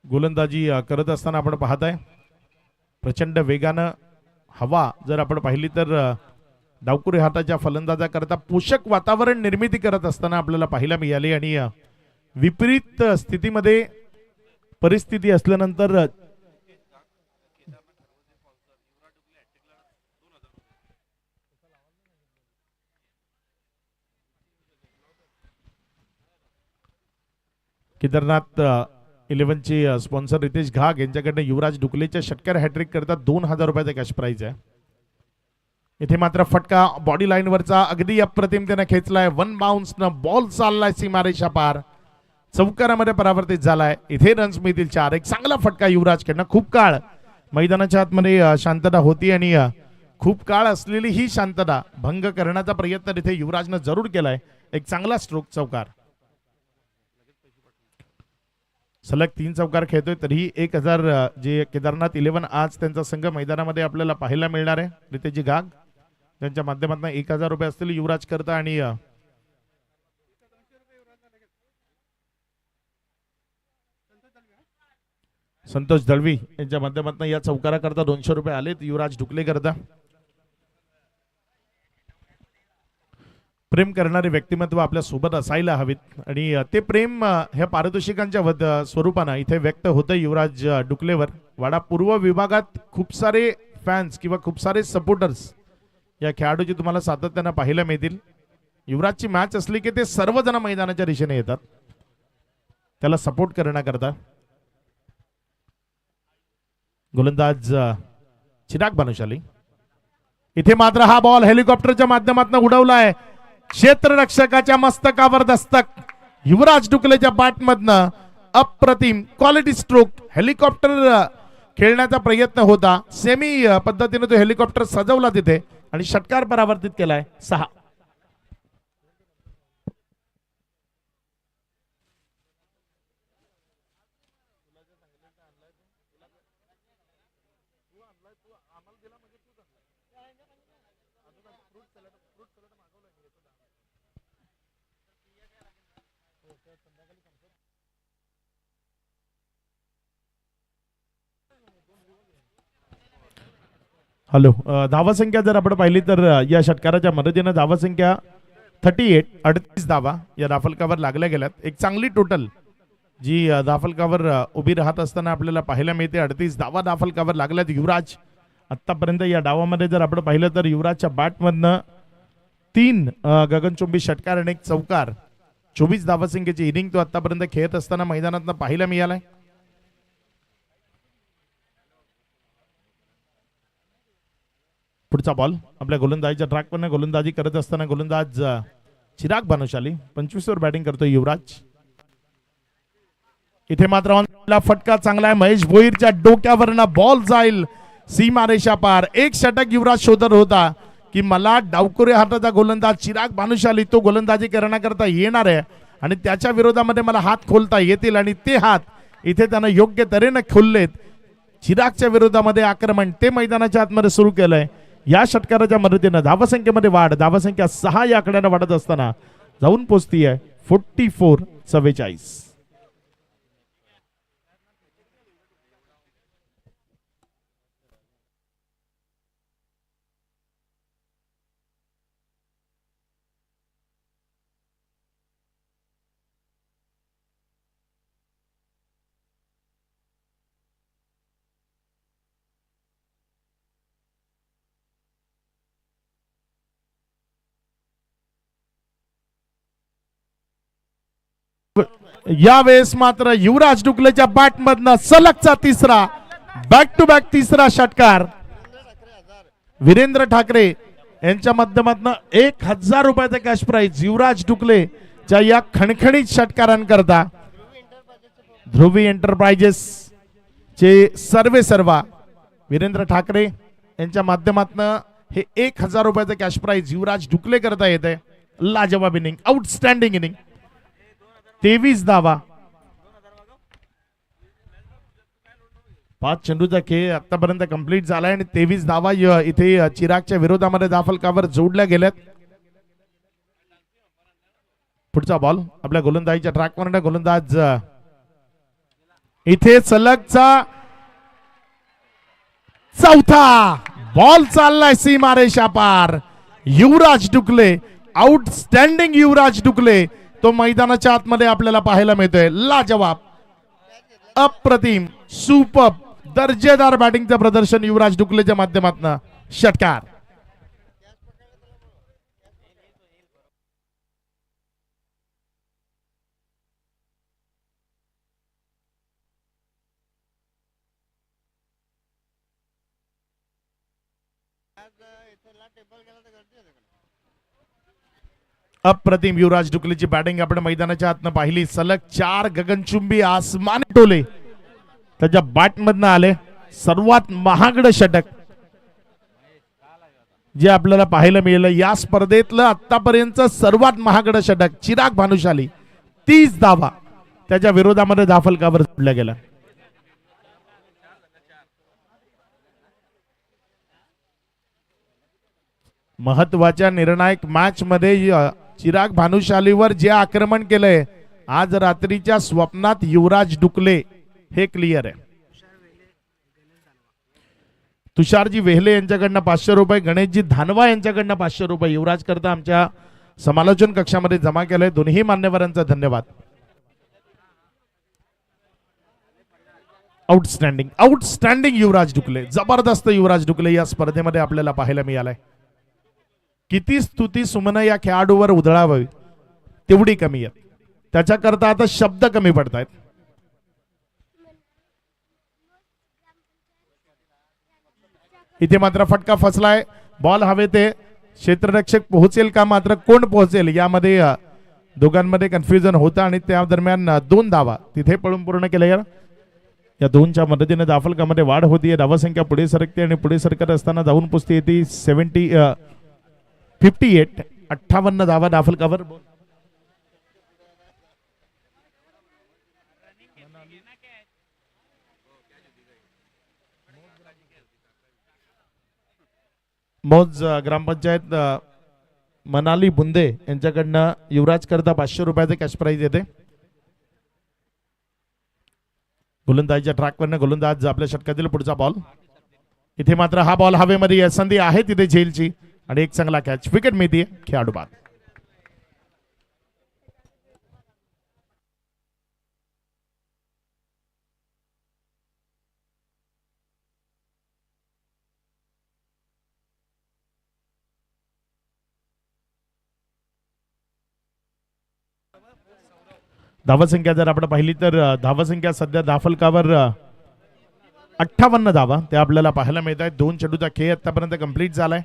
गोलंदाजी करत असताना आपण पाहताय. प्रचंड वेगानं हवा जर आपण पाहिली तर डावकुरे हाताच्या फलंदाजाकरता पोषक वातावरण निर्मिती करत असताना आपल्याला पाहायला मिळाली आणि विपरीत स्थितीमध्ये परिस्थिती असल्यानंतर केदारनाथ 11ची स्पॉन्सर रितेश घाग यांच्याकडनं युवराज डुकलेच्या षटकार हॅट्रिक करता 2000 रुपयाचा कॅश प्राइज आहे. इथे मात्र फटका बॉडी लाईन वरचा अगदी अप्रतिमतेने खेचलाय. 1 बाउन्स न बॉल चाललाय सीमारेषा पार चौकारामध्ये परावर्तित झालाय. इथे रन्स मिळतील 4. एक चांगला फटका युवराजकडनं. खूप काळ मैदानाच्या आतमध्ये शांतता होती आणि खूप काळ असलेली ही शांतता भंग करण्याचा प्रयत्न इथे युवराजनं जरूर केलाय. एक चांगला स्ट्रोक चौकार. सलग 3 चौकार खेळतोय तरीही 1000 जे केदारनाथ 11 आज त्यांचा संघ मैदानामध्ये आपल्याला पाहायला मिळणार आहे. रितेशजी घाग त्यांच्या माध्यमातून 1000 रुपये असतील युवराज करता आणि संतोष दळवी यांच्या माध्यमातून या चौकारा करता 200 रुपये आलेत युवराज ढुकले करता. प्रेम करणारे व्यक्तिमत्व आपल्या सोबत असायला हवेत आणि ते प्रेम ह्या पारितोषिकांच्या स्वरूपानं इथे व्यक्त होतं युवराज डुकलेवर. वाडा पूर्व विभागात खूप सारे फॅन्स किंवा खूप सारे सपोर्टर्स या खेळाडूची तुम्हाला सातत्यानं पाहायला मिळतील. युवराजची मॅच असली की ते सर्वजण मैदानाच्या दिशेने येतात त्याला सपोर्ट करण्याकरता. गोलंदाज चिराग भानुशाली इथे मात्र हा बॉल हेलिकॉप्टरच्या माध्यमातून उडवलाय. क्षेत्ररक्षकाच्या मस्तकावर दस्तक युवराज डुकलेच्या बॅटमधनं. अप्रतिम क्वालिटी स्ट्रोक. हेलिकॉप्टर खेळण्याचा प्रयत्न होता. सेमी पद्धतीने तो हेलिकॉप्टर सजवला तिथे आणि षटकार परावर्तित केलाय. 6. हॅलो धावसंख्या जर आपण पाहिली तर या षटकाराच्या मदतीने धावसंख्या 38 38 धावा या धाफलकावर लागल्या गेल्यात. एक चांगली टोटल जी धाफलकावर उभी राहत असताना आपल्याला पाहायला मिळते. 38 धावा धाफलकावर लागल्यात. युवराज आतापर्यंत या डावामध्ये जर आपण पाहिलं तर युवराजच्या बॅटमधनं 3 गगनचुंबी षटकार आणि 1 चौकार 24 धावसंख्येची इनिंग तो आतापर्यंत खेळत असताना मैदानात पाहायला मिळालाय. पुढचा बॉल आपल्या गोलंदाजीच्या ट्रॅकवर गोलंदाजी करत असताना गोलंदाज चिराग भानुशाली 25 वर बॅटिंग करतोय युवराज. इथे मात्र फटका चांगला आहे. महेश भोईरच्या डोक्यावरनं बॉल जाईल सीमारेषा पार. एक षटक युवराज शोधत होता की मला डावकुरे हाताचा गोलंदाज चिराग भानुशाली तो गोलंदाजी करण्याकरता येणार आहे आणि त्याच्या विरोधामध्ये मला हात खोलता येतील आणि ते हात इथे त्यानं योग्य तऱ्हेने खोललेत. चिरागच्या विरोधामध्ये आक्रमण ते मैदानाच्या आतमध्ये सुरू केलंय. या षटकाराच्या मदतीनं धावसंख्येमध्ये वाढ. धावसंख्या 6 या आकड्याने वाढत असताना जाऊन पोहोचती आहे 44-44. यावेळेस मात्र युवराज डुकलेच्या बॅटमधनं सलगचा तिसरा बॅक टू बॅक तिसरा षटकार. वीरेंद्र ठाकरे यांच्या माध्यमातून 1000 रुपयाचा कॅश प्राइज युवराज डुकलेच्या या खणखणीत षटकारांकरता. ध्रुवी एंटरप्राइजेस चे सर्वा वीरेंद्र ठाकरे यांच्या माध्यमातून हे 1000 रुपयाचा कॅश प्राइज युवराज डुकले करता येते. लाजवाब इनिंग. Outstanding inning. 23 धावा. 5 चेंडूचा खेळ आतापर्यंत कंप्लीट झालाय आणि 23 धावा इथे चिरागच्या विरोधामध्ये धाफलकावर जोडल्या गेल्यात. पुढचा बॉल आपल्या गोलंदाजीच्या ट्रॅकवर. गोलंदाज इथे सलगचा चौथा बॉल चाललाय सीमारेषा पार. युवराज डुकले. आउटस्टँडिंग युवराज डुकले तो मैदानाच्या आतमध्ये आपल्याला पाहायला मिळतोय. लाजवाब अप्रतिम सुपर दर्जेदार बॅटिंगचं प्रदर्शन युवराज डुकलेच्या माध्यमातून. षटकार. अप्रतिम युवराज डुकलेची बॅटिंग आपण मैदानाच्या आतनं पाहिली. सलग 4 गगनचुंबी आसमानी टोले त्याच्या बॅटमधनं आले. सर्वात महागड षटक जे आपल्याला पाहायला मिळालं या स्पर्धेतलं आतापर्यंत सर्वात महागड षटक चिराग भानुशाली 30 धावा त्याच्या विरोधामध्ये धाफलकावर जोडल्या गेला. महत्वाच्या निर्णायक मॅच मध्ये चिराग भानुशालीवर जे आक्रमण केलंय आज रात्रीच्या स्वप्नात युवराज डुकले हे क्लिअर आहे. तुषारजी वेहले यांच्याकडनं 500 रुपये, गणेशजी धानवा यांच्याकडनं 500 रुपये युवराज करता आमच्या समालोचन कक्षामध्ये जमा केलंय. दोन्ही मान्यवरांचा धन्यवाद. आउटस्टँडिंग आउटस्टँडिंग युवराज डुकले, जबरदस्त युवराज डुकले या स्पर्धेमध्ये आपल्याला पाहायला मिळालंय. किती स्तुती सुमन या खेळाडूवर उधळावी तेवढी कमी आहे. त्याच्याकरता आता शब्द कमी पडतायत. इथे मात्र फटका फसलाय. बॉल हवे ते क्षेत्ररक्षक पोहोचेल का, मात्र कोण पोहोचेल यामध्ये दोघांमध्ये कन्फ्युजन होतं आणि त्या दरम्यान 2 धावा तिथे पळून पूर्ण केल्या. या 2च्या मदतीने दाफलकामध्ये वाढ होतीये. धावसंख्या पुढे सरकते आणि पुढे सरकत असताना जाऊन पुसते येते 58 58 धावा दाफलकावर. मौज ग्रामपंचायत मनाली बुंदे यांच्याकडनं युवराज करता 500 रुपयाचे कॅश प्राइज येते. गोलंदाजीच्या ट्रॅकवरनं गोलंदाज आपल्या षटकातील पुढचा बॉल. इथे मात्र हा बॉल हवेमध्ये संधी आहे तिथे झेलची आणि एक चांगला कॅच, विकेट मिळते खेळाडू बाद. धावसंख्या जर आपण पाहिली तर धावसंख्या सध्या दाफलकावर 58 धावा त्या आपल्याला पाहायला मिळत आहेत. 2 चेंडूचा खेळ आतापर्यंत कंप्लीट झालाय.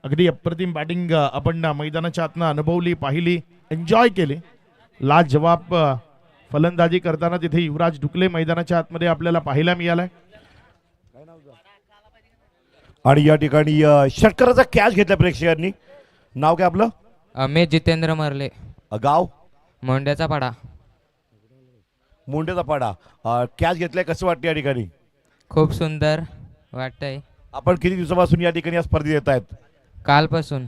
अगदी अप्रतिम बॅटिंग आपण मैदानाच्या आतनं अनुभवली, पाहिली, एन्जॉय केली. लाजवाब फलंदाजी करताना तिथे युवराज डुकले मैदानाच्या आतमध्ये आपल्याला पाहायला मिळालाय. आणि या ठिकाणी षटकाराचा कॅच घेतला प्रेक्षकांनी. नाव काय आपलं? अमित जितेंद्र मरले, गाव मोंड्याचा पाडा. मुंडेचा पाडा. कॅच घेतलाय, कसं वाटतं या ठिकाणी? खूप सुंदर वाटतंय. आपण किती दिवसापासून या ठिकाणी या स्पर्धेत येत आहेत? कालपासून.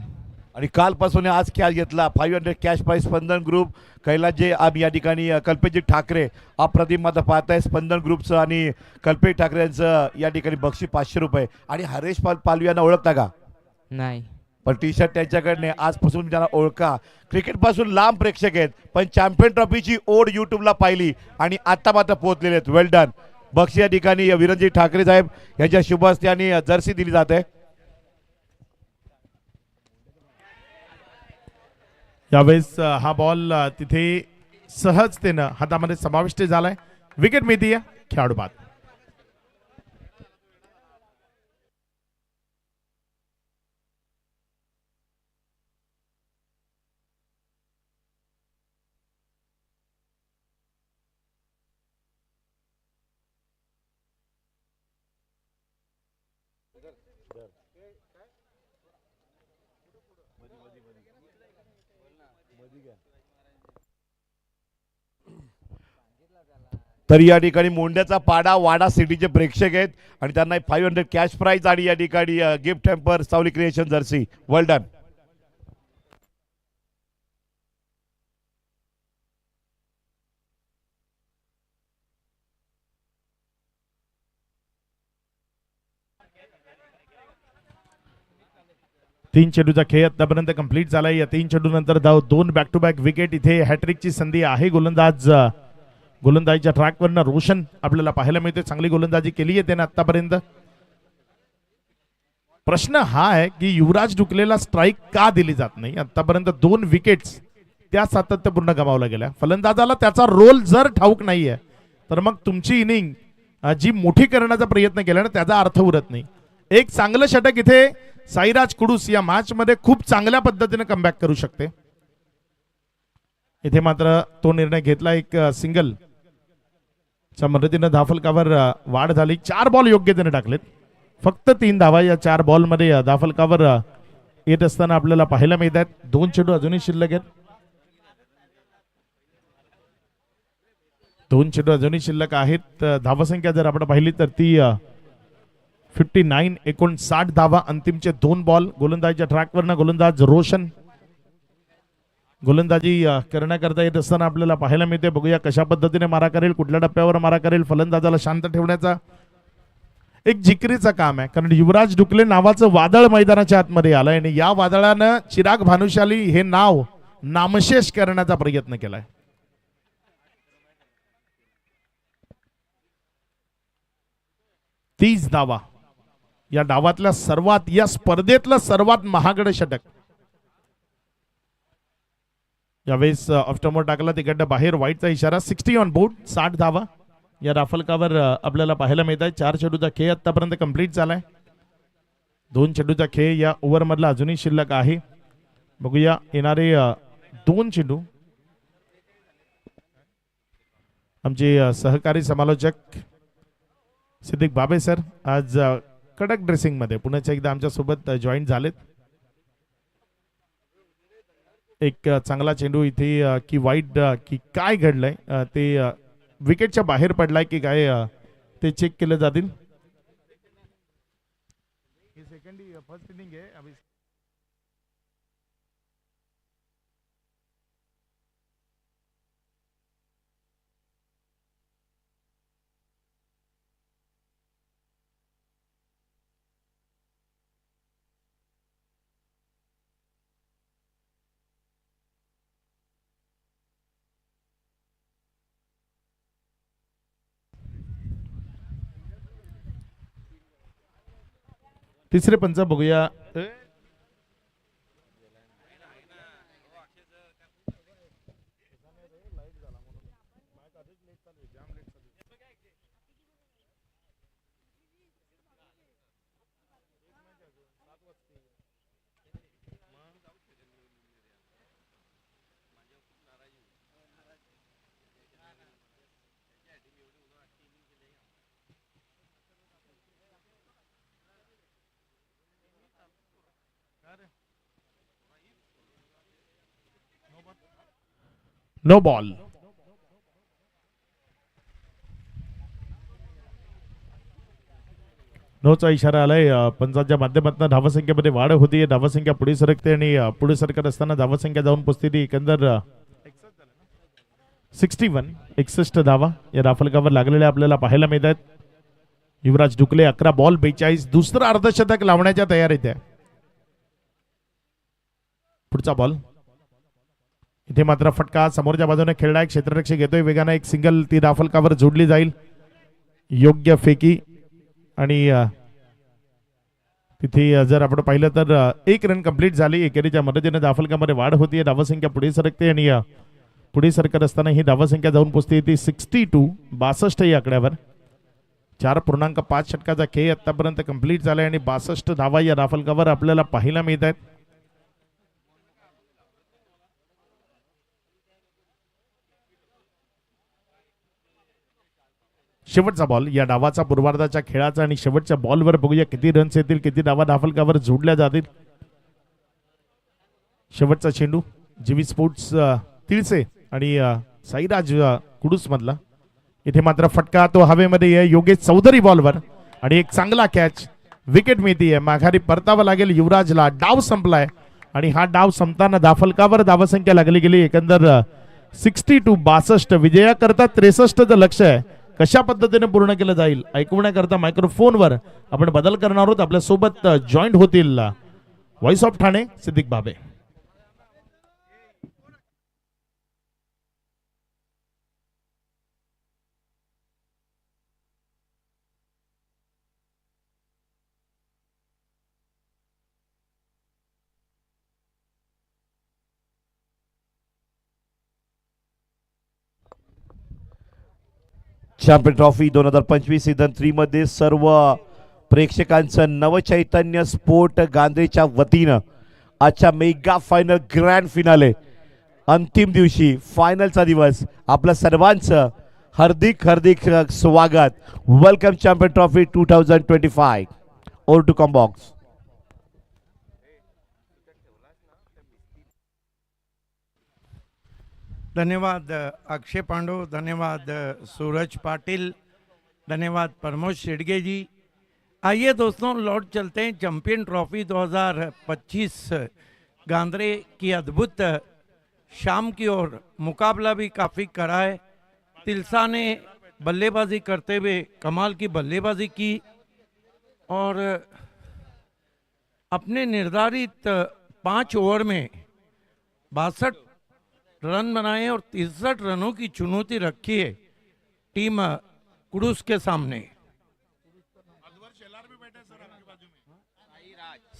आणि कालपासून आज कॅच घेतला. 500 कॅश प्राइस स्पंदन ग्रुप कैलासजे आम्ही या ठिकाणी कल्पेशजी ठाकरे अप्रतिम आता पाहताय. स्पंदन ग्रुपचं आणि कल्पेश ठाकरे यांचं या ठिकाणी बक्षीस 500 रुपये. आणि हरेश पालवी यांना ओळखता का? नाही, पण टी शर्ट त्यांच्याकडने आजपासून त्यांना ओळखा. क्रिकेटपासून लांब प्रेक्षक आहेत पण चॅम्पियन ट्रॉफीची ओढ युट्यूबला पाहिली आणि आता मात्र पोहोचलेले आहेत. वेल डन. बक्षीस या ठिकाणी विरंजी ठाकरे साहेब यांच्या शुभ हस्ते आणि जर्सी दिली जाते. यावेळेस हा बॉल तिथे सहजतेनं हातामध्ये समाविष्ट झालाय. विकेट मिळते खेळाडू बाद. तर या ठिकाणी मोंड्याचा पाडा वाडा सिटीचे प्रेक्षक आहेत आणि त्यांना 500 कॅश प्राइज आणि या ठिकाणी गिफ्ट हॅम्पर सावली क्रिएशन जर्सी. वेल डन. तीन चेंडूचा खेळ आतापर्यंत कंप्लीट झालाय. या 3 चेंडू नंतर 2 बॅक टू बॅक विकेट. इथे हॅट्रिकची संधी आहे. गोलंदाजीच्या ट्रॅकवरनं रोशन आपल्याला पाहायला मिळते. चांगली गोलंदाजी केली आहे त्याने आतापर्यंत. प्रश्न हा आहे की युवराज डुकलेला स्ट्राईक का दिली जात नाही. आतापर्यंत 2 विकेट्स त्या सातत्यपूर्ण गमावल्या गेल्या. फलंदाजाला त्याचा रोल जर ठाऊक नाहीये तर मग तुमची इनिंग जी मोठी करण्याचा प्रयत्न केला ना त्याचा अर्थ उरत नाही. एक चांगलं षटक इथे साईराज कुडूस या मॅच मध्ये खूप चांगल्या पद्धतीने कमबॅक करू शकते. इथे मात्र तो निर्णय घेतला. एक सिंगल च्या मदतीने धाफलकावर वाढ झाली. 4 बॉल योग्यतेने टाकलेत. फक्त 3 धावा या 4 बॉल मध्ये धाफलकावर येत असताना आपल्याला पाहायला मिळत आहेत. 2 चेंडू अजूनही शिल्लक आहेत. 2 चेंडू अजूनही शिल्लक आहेत. धावसंख्या जर आपण पाहिली तर ती 59, 59 धावा. अंतिमचे 2 बॉल. गोलंदाजीच्या ट्रॅकवरनं गोलंदाज रोशन गोलंदाजी करण्याकरता येत असताना आपल्याला पाहायला मिळते. बघूया कशा पद्धतीने मारा करेल, कुठल्या टप्प्यावर मारा करेल. फलंदाजाला शांत ठेवण्याचा एक जिकरीचं काम आहे, कारण युवराज डुकले नावाचं वादळ मैदानाच्या आतमध्ये आलंय आणि या वादळानं चिराग भानुशाली हे नाव नामशेष करण्याचा प्रयत्न केलाय. तीस धावा. या डावातल्या सर्वात, या स्पर्धेतलं सर्वात महागडं षटक. यावेळेस ऑफ्टमोर टाकला तिकडनं बाहेर, वाईटचा इशारा. 60 ऑन बोर्ड. 60 धावा या राफलकावर आपल्याला पाहायला मिळत आहे. 4 चेंडूचा खेळ आतापर्यंत कंप्लीट झालाय. 2 चेंडूचा खेळ या ओव्हर मधला अजूनही शिल्लक आहे. बघूया येणारे 2 चेंडू. आमचे सहकारी समालोचक सिद्दीक बाबे सर आज कडक ड्रेसिंग मध्ये पुण्याच्या एकदा आमच्या सोबत जॉईन झालेत. एक चांगला चेंडू इथे की वाईट की काय घडलंय ते विकेटच्या बाहेर पडलाय की काय ते चेक केलं जातील. फर्स्ट इनिंग आहे अभी. तिसरे पंच बघूया. No ball. नोचा इशारा आलाय. पंचांच्या माध्यमातून धावसंख्येमध्ये वाढ होती. धावसंख्या पुढे सरकते आणि पुढे सरकत असताना धावसंख्या जाऊन पोचते ती एकंदर 61. 61 धावा या राफलकावर लागलेल्या आपल्याला पाहायला मिळत आहेत. युवराज डुकले 11 बॉल 42. दुसरं अर्धशतक लावण्याच्या तयारीत आहे. पुढचा बॉल. इथे मात्र फटका समोरच्या बाजूने खेळलाय. क्षेत्ररक्षक घेतोय वेगाने. एक सिंगल ती राफलकावर जोडली जाईल. योग्य फेकी आणि तिथे जर आपण पाहिलं तर 1 रन कंप्लीट झाली. एकेरीच्या मदतीने धावफलकामध्ये वाढ होती. धावसंख्या पुढे सरकते आणि पुढे सरकत असताना ही धावसंख्या जाऊन पोचते ती 62. 62 या आकड्यावर. 4.5 षटकाचा खेळ आतापर्यंत कंप्लीट झालाय आणि 62 धावा या धावफलकावर आपल्याला पाहायला मिळत आहेत. शेवटचा बॉल या डावाचा पूर्वार्धाच्या खेळाचा आणि शेवटच्या बॉलवर बघूया किती रन्स येतील, किती डावा धावफलकावर जोडल्या जातील. शेवटचा चेंडू जीवी स्पोर्ट्स तिळसे आणि साईराज कुडूस मधला. इथे मात्र फटका तो हवेमध्ये आहे. योगेश चौधरी बॉलवर आणि एक चांगला कॅच. विकेट मिळतीये. माघारी परतावा लागेल युवराजला. डाव संपलाय आणि हा डाव संपताना धावफलकावर धावसंख्या लागली गेली एकंदर 62. 62 विजयाकरता 63चं लक्ष आहे. कशा पद्धतीने पूर्ण केलं जाईल ऐकवण्याकरता मायक्रोफोनवर आपण बदल करणार आहोत. आपल्या सोबत जॉईंट होतील व्हॉइस ऑफ ठाणे सिद्दीक बाबे. चॅम्पियन ट्रॉफी 2025 सीझन 3 मध्ये सर्व प्रेक्षकांचं नवचैतन्य स्पोर्ट गांधीच्या वतीनं आजच्या मेगा फायनल ग्रँड फिनाले अंतिम दिवशी फायनलचा दिवस आपल्या सर्वांचं हार्दिक हार्दिक स्वागत. Welcome champion trophy 2025. Over to combox. धन्यवाद अक्षय पांडव, धन्यवाद सूरज पाटिल, धन्यवाद प्रमोद शेडगे जी। आइए दोस्तों लौट चलते हैं चैंपियन ट्रॉफी 2025 गांधरे की अद्भुत शाम की ओर। मुकाबला भी काफ़ी कड़ा है। तिलसा ने बल्लेबाजी करते हुए कमाल की बल्लेबाजी की और अपने निर्धारित 5 ओवर में 62 रन बनाए और 63 रनों की चुनौती रखी है टीम कुडूस के सामने।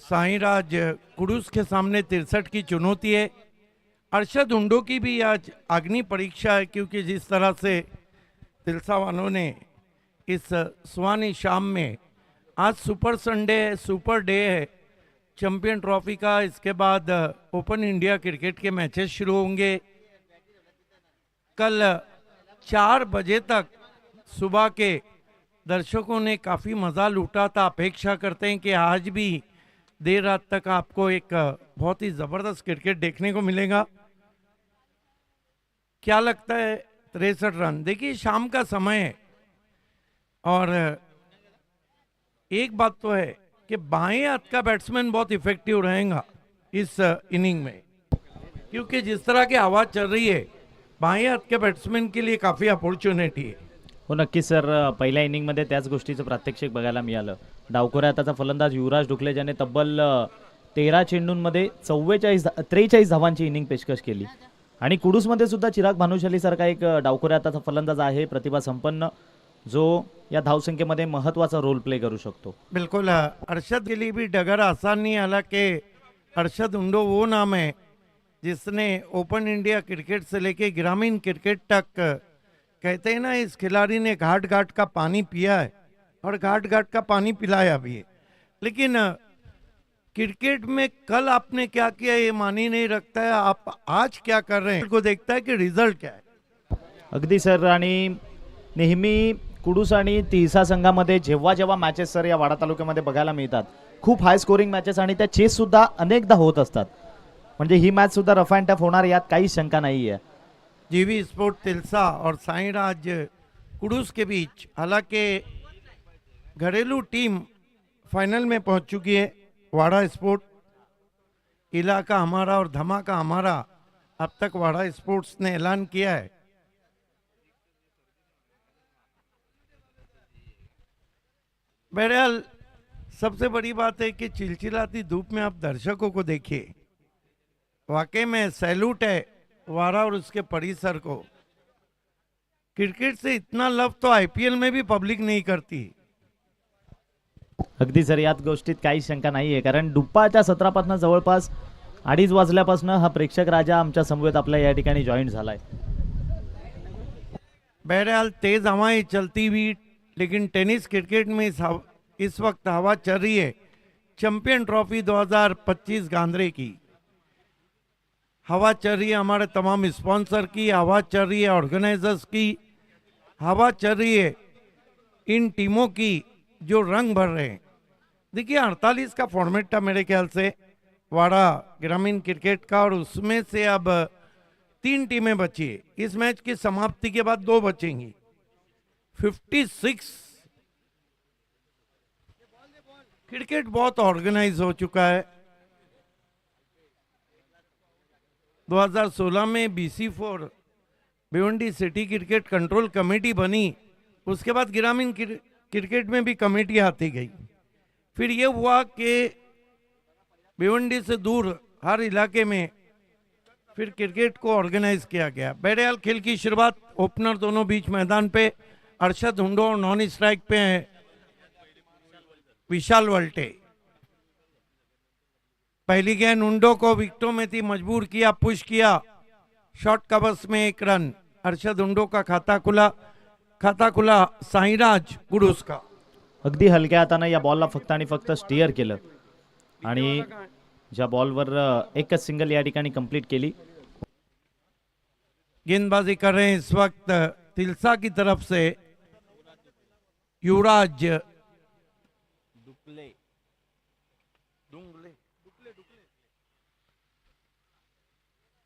साईराज कुडूस के सामने 63 की चुनौती है। अरशद हुंडो की भी आज अग्नि परीक्षा है, क्योंकि जिस तरह से तिलसा वालों ने इस सुहानी शाम में, आज सुपर संडे है, सुपर डे है चैंपियन ट्रॉफी का। इसके बाद ओपन इंडिया क्रिकेट के मैचेस शुरू होंगे। कल 4 बजे तक सुबह के दर्शकों ने काफ़ी मज़ा लूटा था। अपेक्षा करते हैं कि आज भी देर रात तक आपको एक बहुत ही ज़बरदस्त क्रिकेट देखने को मिलेगा। क्या लगता है 63 रन? देखिए शाम का समय है और एक बात तो है कि बाएं हाथ का बैट्समैन बहुत इफेक्टिव रहेगा इस इनिंग में, क्योंकि जिस तरह की हवा चल रही है बाएं हात के बॅट्समॅन के लिए काफी अपॉर्च्युनिटी आहे। हो नक्कीच सर, पहिल्या इनिंगमध्ये त्याच गोष्टीचं प्रात्यक्षिक बघायला मिळालं। डावखोऱ्या हाताचा फलंदाज युवराज डुकले ज्याने तब्बल 13 चेंडूंमध्ये 43 धावांची इनिंग पेशकश केली। आणि कुडूसमध्ये सुद्धा चिराग भानुशाली सारखा एक डावखोऱ्या हाताचा फलंदाज आहे, प्रतिभा संपन्न, जो या धावसंख्येमध्ये महत्त्वाचा रोल प्ले करू शकतो। बिल्कुल, अरशद के लिए भी डगर आसान नहीं, हालांकि अरशद हुंडो वो नाम है जिसने ओपन इंडिया क्रिकेट से लेके ग्रामीण क्रिकेट तक, कहते हैं ना, इस खिलाड़ी ने घाट घाट का पानी पिया है और घाट घाट का पानी पिलाया भी है। लेकिन क्रिकेट में कल आपने क्या किया ये मानी नहीं रखता है, आप आज क्या कर रहे हैं को देखता है कि रिजल्ट क्या है। अगदी सर, आणि नेहमी कुडूस आणि तिळसा संघामध्ये जेव्हा जेव्हा मॅचेस सर या वाडा तालुक्यामध्ये बघायला मिळतात, खूप हाय स्कोरिंग मॅचेस आणि त्या चेस सुद्धा अनेकदा होत असतात। म्हणजे ही मॅच सुद्धा रफ अँड टफ होणार यात काही शंका नाही है। जीवी स्पोर्ट तिलसा और साईराज कुडूस के बीच, हालांकि घरेलू टीम फाइनल में पहुंच चुकी है। वाड़ा स्पोर्ट इलाका हमारा और धमाका हमारा, अब तक वाड़ा स्पोर्ट्स ने ऐलान किया है। बहरहाल सबसे बड़ी बात है कि चिलचिलाती धूप में आप दर्शकों को देखिए, वाकई में सैल्यूट है वारा और उसके परिसर को। क्रिकेट से इतना लव तो आईपीएल में भी पब्लिक नहीं करती। अगदी सर, यात गोष्टीत काही शंका नाही आहे, कारण दुपारच्या सत्रापासून जवळपास 2:30 वाजल्यापासून हा प्रेक्षक राजा आमच्या समवेत आपल्या या ठिकाणी जॉईन झालाय। बहरहाल तेज हवाएं चलती हुई, लेकिन टेनिस क्रिकेट में इस वक्त हवा चल रही है चैंपियन ट्रॉफी 2025 गांधरे की। हवा चल रही है हमारे तमाम स्पॉन्सर की, हवा चल रही है ऑर्गेनाइजर्स की, हवा चल रही है इन टीमों की जो रंग भर रहे हैं। देखिए 48 का फॉर्मेट था मेरे ख्याल से वाड़ा ग्रामीण क्रिकेट का, और उसमें से अब 3 टीमें बची है। इस मैच की समाप्ति के बाद 2 बचेंगी। 56 क्रिकेट बहुत ऑर्गेनाइज हो चुका है। 2016 में BC4 Bhiwandi city cricket control committee बनी, उसके बाद ग्रामीण क्रिकेट में भी कमेटी आती गई। फिर ये हुआ कि भिवंडी से दूर हर इलाके में फिर क्रिकेट को ऑर्गेनाइज किया गया। बहरहाल खेल की शुरुआत, ओपनर दोनों बीच मैदान पे अरशद हुंडो और नॉन स्ट्राइक पे है विशाल वल्टे। पहली गेंद हुंडो को विकेटों में थी, मजबूर किया, पुश किया, शॉर्ट कवर्स में 1 रन। अरशद हुंडो का खाता खुला साईराज कुडूस का। अगदी हलक्या हाताने या बॉलला फक्त आणि फक्त स्टीअर केलं आणि ज्या बॉलवर एकच सिंगल या ठिकाणी कंप्लीट केली। गेंदबाजी कर रहे हैं इस वक्त तिलसा की तरफ से युवराज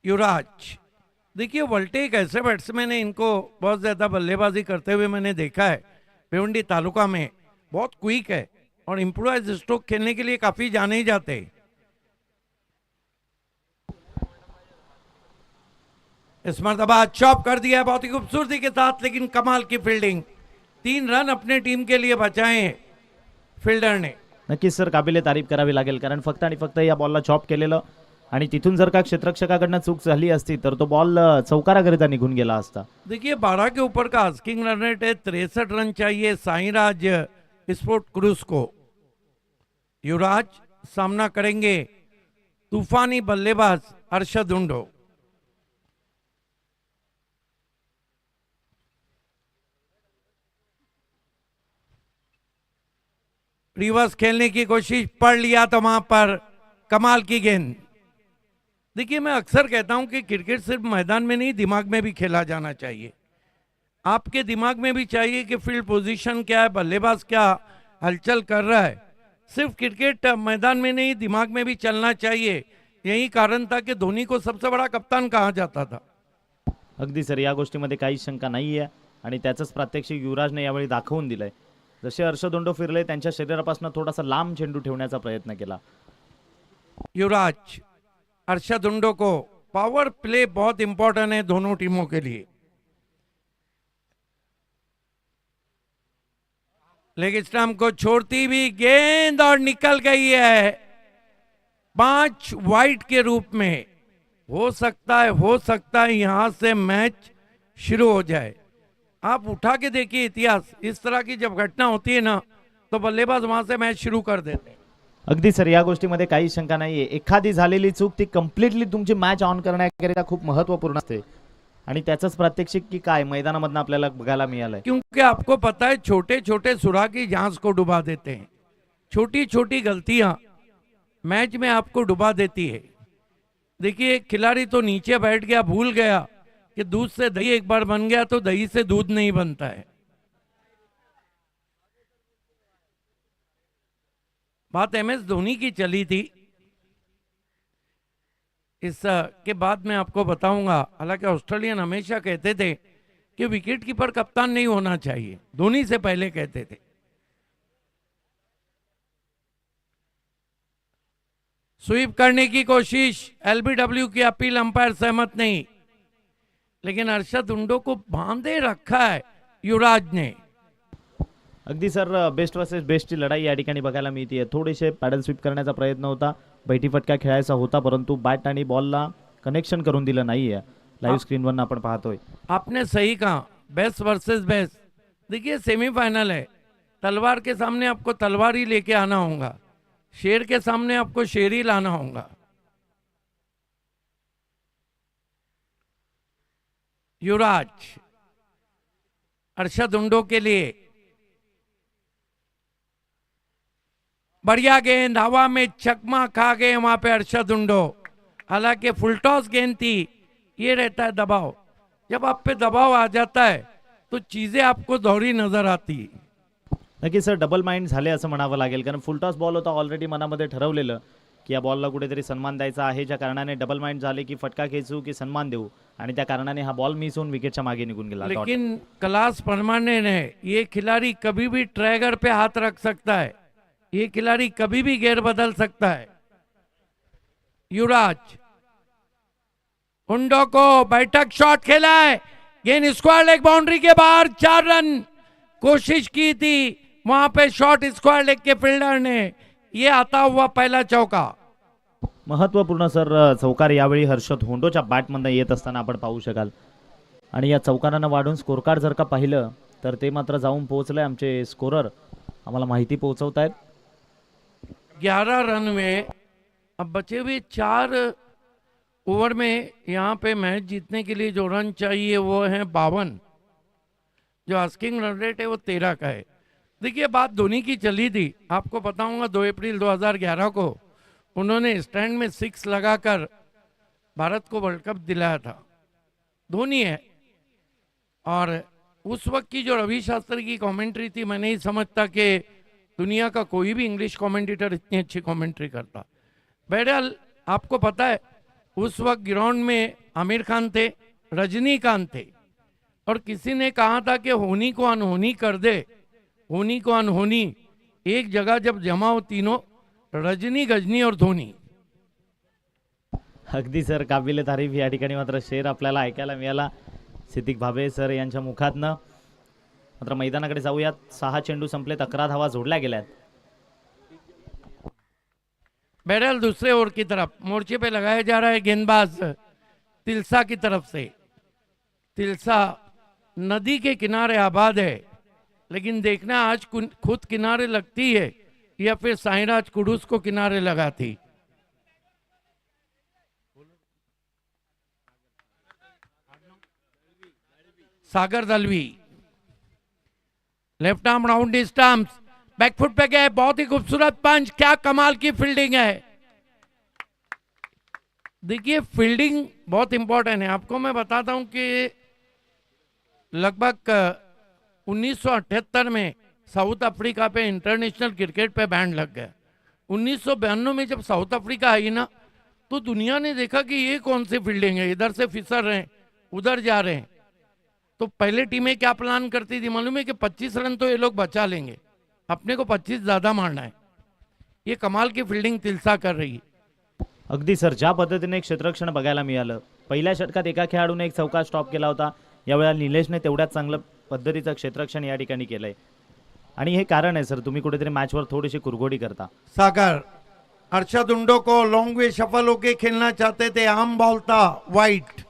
युवराज देखिए वल्टे एक ऐसे बैट्समैन है, इनको बहुत ज़्यादा बल्लेबाजी करते हुए मैंने देखा है भिवंडी तालुका में। बहुत क्विक है और इम्प्रोवाइज स्ट्रोक खेलने के लिए काफ़ी जाने ही जाते हैं। इस मरतबा चॉप कर दिया है बहुत ही खूबसूरती के साथ, लेकिन कमाल की फील्डिंग। 3 रन अपने टीम के लिए बचाए हैं फील्डर ने। नक्कीच सर, काबिले तारीफ करावी लागेल, कारण फक्त आणि फक्त या बॉलला चॉप केलेलं आणि तिथून जर का क्षेत्ररक्षकाकडनं चूक झाली असती तर तो बॉल चौकाराकरिता निघून गेला असता. देखिए 12 के ऊपर का आस्किंग रन रेट है, 63 रन चाहिए साईराज स्पोर्ट क्रूज को। युवराज सामना करेंगे तूफानी बल्लेबाज अरशद हुंडो। रिवर्स खेलने की कोशिश, पढ़ लिया तो वहां पर कमाल की गेंद। देखिए मैं अक्सर कहता हूं कि क्रिकेट सिर्फ मैदान में नहीं, दिमाग में भी खेला जाना चाहिए। आपके दिमाग में भी चाहिए कि फील्ड पोजीशन क्या है, बल्लेबाज क्या हलचल कर रहा है। सिर्फ क्रिकेट मैदान में नहीं, दिमाग में भी चलना चाहिए। यही कारण था कि धोनी को सबसे बड़ा कप्तान कहा जाता था। अगदी सर, या गोष्टीमध्ये काहीच शंका नाही आहे आणि त्याचंच प्रात्यक्षिक युवराजने यावेळी दाखवून दिलंय. जसे हर्षद हुंडो फिरले, त्यांच्या शरीरापासून थोडासा लांब चेंडू ठेवण्याचा प्रयत्न केला. युवराज अरशद हुंडो को, पावर प्ले बहुत इंपॉर्टेंट है दोनों टीमों के लिए। लेग स्टंप को छोड़ती भी गेंद और निकल गई है 5 वाइड के रूप में। हो सकता है यहां से मैच शुरू हो जाए। आप उठा के देखिए इतिहास, इस तरह की जब घटना होती है ना तो बल्लेबाज वहां से मैच शुरू कर देते हैं। अगदी सर, या गोष्टीमध्ये काही शंका नाहीये. एखादी झालेली चूक ती कम्प्लिटली तुमची मॅच ऑन करण्याकरिता खूप महत्त्वपूर्ण असते आणि त्याचंच प्रात्यक्षिक की काय मैदानामधनं आपल्याला बघायला मिळालंय. क्योंकि आपको पता है छोटे छोटे सुराग ही जहाज को डुबा देते हैं। छोटी छोटी गलतियां मैच में आपको डुबा देती है। देखिए खिलाड़ी तो नीचे बैठ गया, भूल गया कि दूध से दही एक बार बन गया तो दही से दूध नहीं बनता है। बात MS धोनी की चली थी, इस के बाद मैं आपको बताऊंगा। हालांकि ऑस्ट्रेलियन हमेशा कहते थे कि विकेट कीपर कप्तान नहीं होना चाहिए, धोनी से पहले कहते थे। स्वीप करने की कोशिश, LBW की अपील, अंपायर सहमत नहीं, लेकिन अरशद हुंडो को बांधे रखा है युवराज ने। अगदी सर, बेस्ट वर्सेस बेस्टची लढाई या ठिकाणी बघायला मिळते. थोडेसे पॅडल स्वीप करण्याचा प्रयत्न होता, बैठी फटका खेळायचा होता, परंतु बॅट आणि बॉलला कनेक्शन करून दिलं नाहीये. लाईव्ह स्क्रीनवर आपण पाहतोय. आपने सही कहा, बेस्ट वर्सेस बेस्ट। देखिए सेमीफाइनल है, तलवार के सामने आपको तलवार ही लेके आना होगा, शेर के सामने आपको शेर ही लाना होगा। युवराज अरशद हुंडो के लिए बढ़िया गेंद, हवा में चकमा खा गए वहां पे अरशद हुंडो। हालांकि फुल टॉस गेंद थी। ये रहता है दबाव, जब आप पे दबाव आ जाता है तो चीजें आपको दोहरी नजर आती। नक्की सर, डबल माइंड झाले असं म्हणावं लागेल, कारण फुलटॉस बॉल होता. ऑलरेडी मनामध्ये ठरवलेलं की या बॉलला कुठेतरी सन्मान द्यायचा आहे. ज्या कारणाने डबल माइंड झाले की फटका खेचू की सन्मान देऊ, आणि त्या कारणाने हा बॉल मिस होऊन विकेटच्या मागे निघून गेला. लेकिन क्लास परमानेंट है, ये खिलाड़ी कभी भी ट्रैगर पे हाथ रख सकता है, ये खिलाड़ी कभी भी गेयर बदल सकता है। युवराज हुंडो को बैठक शॉट खेला है, गेंद स्क्वायर लेग बाउंड्री के बाहर। 4 रन कोशिश की थी वहां पे, शॉट स्क्वायर लेग के फील्डर ने, ये आता हुआ पहला चौका। महत्त्वपूर्ण सर चौकार यावेळी हर्षद होंडोच्या बॅटमधनं येत असताना आपण पाहू शकाल. आणि या चौकारानं वाढून स्कोर कार्ड जर का पाहिलं तर ते मात्र जाऊन पोहोचलंय. आमचे स्कोरर आम्हाला माहिती पोहोचवतायत. 11 रन में अब बचे हुए 4 ओवर में यहाँ पे मैच जीतने के लिए जो रन चाहिए वो है 52। जो आस्किंग रन रेट है वो 13 का है। देखिए बात धोनी की चली थी, आपको बताऊंगा 2 अप्रैल 2011 को उन्होंने स्टैंड में 6 लगाकर भारत को वर्ल्ड कप दिलाया था, धोनी है। और उस वक्त की जो रवि शास्त्री की कमेंट्री थी, मैं नहीं समझता कि दुनिया का कोई भी इंग्लिश कमेंटेटर इतनी अच्छी कमेंट्री करता। बहरहाल आपको पता है उस वक्त ग्राउंड में आमिर खान थे, रजनीकांत थे और किसी ने कहा था कि होनी को अनहोनी कर दे, होनी को अनहोनी, एक जगह जब जमा हो तीनों, रजनी, गजनी और धोनी. अगदी सर, काबिले तारीफ या ठिकाणी मात्र शेर आपल्याला ऐकायला मिळाला सिद्दीक भाबे सर यांच्या मुखातनं. मात्र मैदानाकडे जाऊयात. 6 चेंडू संपलेत, 11 धावा जोडल्या गेल्यात. बहरहाल दूसरे ओवर की तरफ मोर्चे पे लगाया जा रहा है गेंदबाज तिलसा की तरफ से. तिलसा नदी के किनारे आबाद है, लेकिन देखना आज खुद किनारे लगती है या फिर साईराज कुडूस को किनारे लगाती. Sagar Dalvi left arm round stumps, backfoot पे गए, बहुत ही खूबसूरत पंच, क्या कमाल की फील्डिंग है. देखिए फील्डिंग बहुत इंपॉर्टेंट है. आपको मैं बताता हूं कि लगभग 1978 में साउथ अफ्रीका पे इंटरनेशनल क्रिकेट पे बैन लग गया. 1992 में जब साउथ अफ्रीका आई ना, तो दुनिया ने देखा कि ये कौन सी फील्डिंग है, इधर से फिसल रहे हैं, उधर जा रहे हैं. तो पहले टीमें क्या प्लान करती थी मालूम है कि 25 रन तो ये लोग बचा लेंगे, अपने को 25 ज्यादा मारना है. ये कमाल की फील्डिंग तिलसा कर रही है. अगदी सर, ज्या पद्धतीने एक क्षेत्ररक्षण बघायला मिळालं. पहिल्या षटकात एका खेळाडूने एक चौकार स्टॉप केला होता. यावेळेला निलेशने तेवढ्याच चांगलं पद्धतीचं क्षेत्ररक्षण या ठिकाणी केलंय. आणि हे कारण आहे सर, तुम्ही कुठेतरी मॅचवर थोडीशी कुरघोडी करता. सागर अर्शद उंडो को लॉन्ग वे शफल होके खेलना चाहते थे, आम बॉल था वाइट.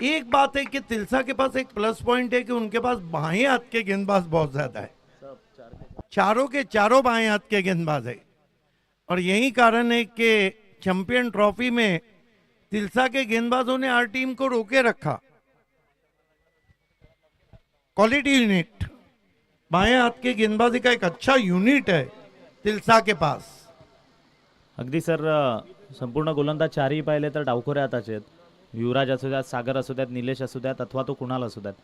एक बात है कि तिलसा के पास एक प्लस पॉइंट है कि उनके पास बाएं हाथ के गेंदबाज बहुत ज्यादा है. चारों के चारों बाएं हाथ के गेंदबाज है और यही कारण है कि चैंपियन ट्रॉफी में तिलसा के गेंदबाजों ने हर टीम को रोके रखा. क्वालिटी यूनिट, बाएं हाथ के गेंदबाजी का एक अच्छा यूनिट है तिलसा के पास. अगदी सर, संपूर्ण गोलंदाज चारही पाहिले तर डावखोरे हाताचे आहेत. युवराज असू द्यात, सागर असू द्यात, निलेश असू द्यात अथवा तो कुणाल असू द्यात.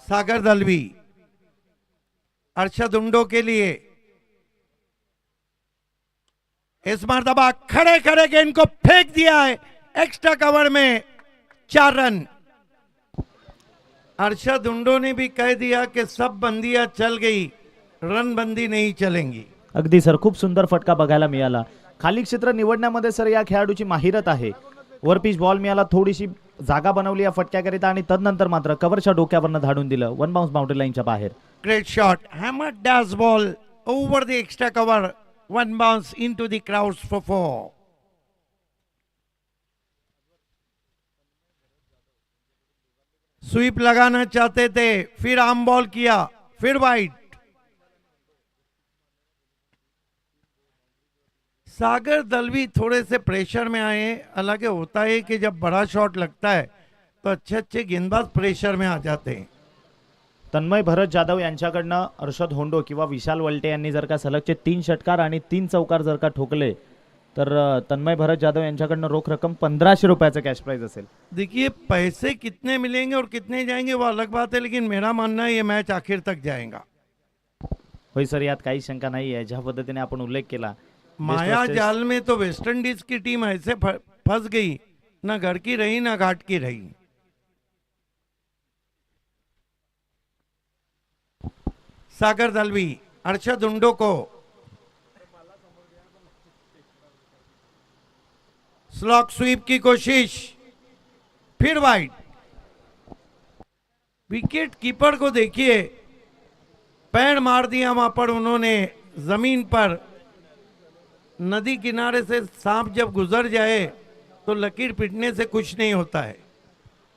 सागर दलवी अर्शद उंडो के लिए इस मर्तबा खड़े खड़े गेंद को फेंक दिया है एक्स्ट्रा कवर में. 4 रन. अर्शद उंडो ने भी कह दिया कि सब बंदियां चल गई, रन बंदी नहीं चलेंगी. अगदी सर, खूप सुंदर फटका बघायला मिळाला. खाली क्षेत्र निवडण्यामध्ये सर या खेळाडूची माहिरत आहे. वर पिच बॉल मिळाला, थोडीशी जागा बनवली या फटक्याकरिता आणि तदनंतर मात्र कव्हरच्या डोक्यावरनं धाडून दिलं. 1 बाउन्स बाउंड्री लाईनच्या बाहेर. Great shot. Hammer dash ball over the extra cover. 1 bounce into the crowds for 4. Sweep लगाना चाहते थे, फिर आर्म बॉल किया, फिर वाइड. सागर दलवी थोड़े से प्रेशर में आए. हालांकि होता है कि जब बड़ा शॉट लगता है तो अच्छे अच्छे गेंदबाज प्रेशर में आ जाते हैं. तन्मय भरत जाधव यांच्याकडनं अर्षद होंडो किंवा विशाल वल्टे यांनी जर का सलगचे 3 षटकार आणि 3 चौकार जर का ठोकले तर तन्मय भरत जाधव यांच्याकडनं रोख रक्कम 1500 रुपयाचं कॅश प्राइज असेल. देखिए पैसे कितने मिलेंगे और कितने जाएंगे वो अलग बात है, लेकिन मेरा मानना है ये मैच आखिर तक जाएगा. होय सर, यात काही शंका नाही आहे. ज्या पद्धतीने आपण उल्लेख केला, माया जाल में तो वेस्ट इंडीज की टीम ऐसे फंस गई, ना घर की रही ना घाट की रही. सागर दलवी अर्शद उंडो को स्लॉक स्वीप की कोशिश, फिर वाइड. विकेट कीपर को देखिए, पैर मार दिया वहां पर उन्होंने जमीन पर. नदी किनारे से सांप जब गुजर जाए तो लकीर पिटने से कुछ नहीं होता है.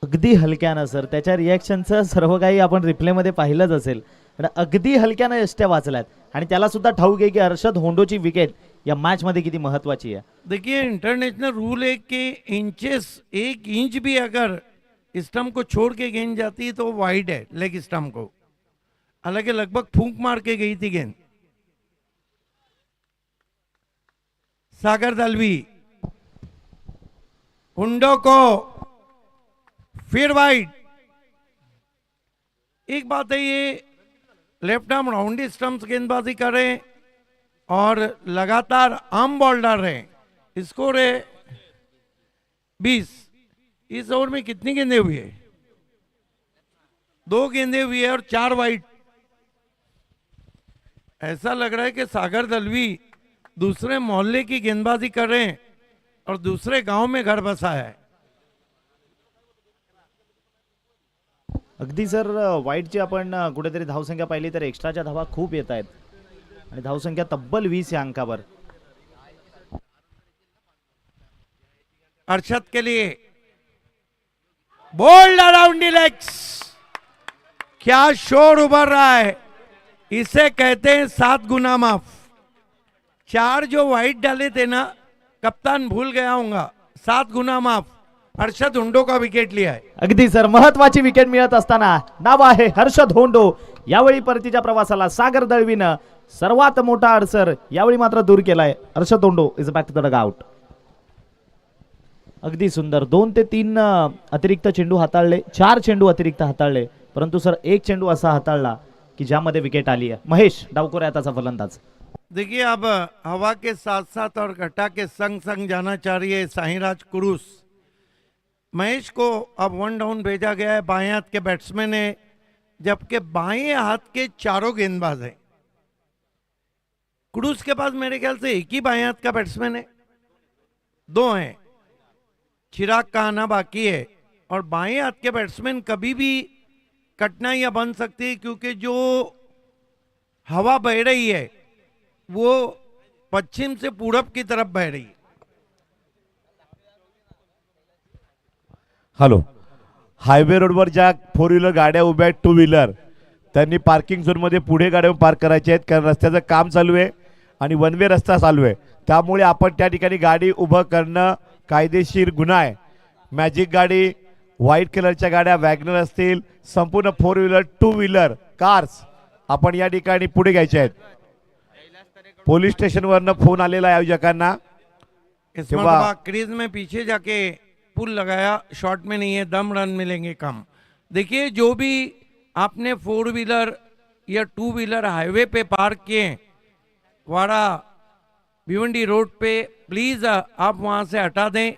अगदी हलक्यानं सर, त्याच्या रिॲक्शनचं सर्व काही आपण रिप्लेमध्ये पाहिलंच असेल. पण अगदी हलक्यानं यष्ट्या वाचल्यात आणि त्याला सुद्धा ठाऊक आहे की अर्षद होंडोची विकेट या मॅच मध्ये किती महत्वाची आहे. देखिए इंटरनेशनल रूल है कि इंचेस, 1 इंच भी अगर स्टंप को छोड़ के गेंद जाती है तो वाइड है लेग स्टंप को. हालांकि लगभग फूंक मार के गई थी गेंद. सागर दलवी हुंडो को फिर वाइड. एक बात है, ये लेफ्ट आर्म राउंडी स्टंप्स गेंदबाजी कर रहे हैं और लगातार आर्म बॉल डाल रहे हैं. स्कोर है 20. इस ओवर में कितनी गेंदें हुई है? 2 गेंदें हुई है और 4 वाइड। ऐसा लग रहा है कि सागर दलवी दूसरे मोहल्ले की गेंदबाजी कर रहे हैं और दूसरे गांव में घर बसा है। अगदी सर वाईटची आपण कुठेतरी धावसंख्या पाहिली तर एक्स्ट्राच्या धावा खूप येत आहेत आणि धावसंख्या तब्बल 20 या अंकावर. अरशद के लिए बोल्ड अराउंड द लेग्स, क्या शोर उभर रहा है, इसे कहते हैं 7 गुना माफ। 4 जो वाइट डाले थे ना, कप्तान भूल गया होगा, 7 गुना माफ। हर्षद हुंडो का विकेट लिया है। अगदी सर महत्वाची विकेट मिळत असताना नाव आहे हर्षद होंडो. यावेळी परतीच्या प्रवासाला सागर दळवीनं सर्वात मोठा अडसर यावेळी मात्र दूर केलाय. Harshad Hondo is back to the dugout. अगदी सुंदर 2 ते 3 अतिरिक्त चेंडू हाताळले, 4 चेंडू अतिरिक्त हाताळले, परंतु सर एक चेंडू असा हाताळला की ज्यामध्ये विकेट आली आहे. महेश डावकोरे आताचा फलंदाज. देखिए अब हवा के साथ साथ और घटा के संग संग जाना चाह रही है साहिराज कुरुस। महेश को अब 1 डाउन भेजा गया है, बाएं हाथ के बैट्समैन है, जबकि बाएं हाथ के चारों गेंदबाज हैं। कुरुस के पास मेरे ख्याल से एक ही बाएं हाथ का बैट्समैन है, 2 हैं, चिराग का आना बाकी है। और बाएं हाथ के बैट्समैन कभी भी कठिनाइयां बन सकती है क्योंकि जो हवा बह रही है वो पश्चिम से पूरब की तरफ बह रही है। हॅलो, हायवे रोडवर ज्या 4 व्हीलर गाड्या उभ्या आहेत, 2 व्हीलर, त्यांनी पार्किंग झोनमध्ये पुढे गाड्या पार्क करायच्या आहेत, कारण रस्त्याचं काम चालू आहे आणि 1 वे रस्ता चालू आहे. त्यामुळे आपण त्या ठिकाणी गाडी उभं करणं कायदेशीर गुन्हा आहे. मॅजिक गाडी, व्हाईट कलरच्या गाड्या, वॅगनर असतील, संपूर्ण 4 व्हीलर, 2 व्हीलर, कार्स आपण या ठिकाणी पुढे घ्यायच्या आहेत. पोलीस स्टेशनवरनं फोन आलेला आहे आयोजकांना. इस मरतबा क्रीज में पीछे जाके पुल लगाया, शॉट में नहीं है, दम रन मिलेंगे कम। देखिए जो भी आपने 4 व्हीलर या 2 व्हीलर हाईवे पे पार्क किए वाड़ा भिवंडी रोड पे, प्लीज आप वहां से हटा दें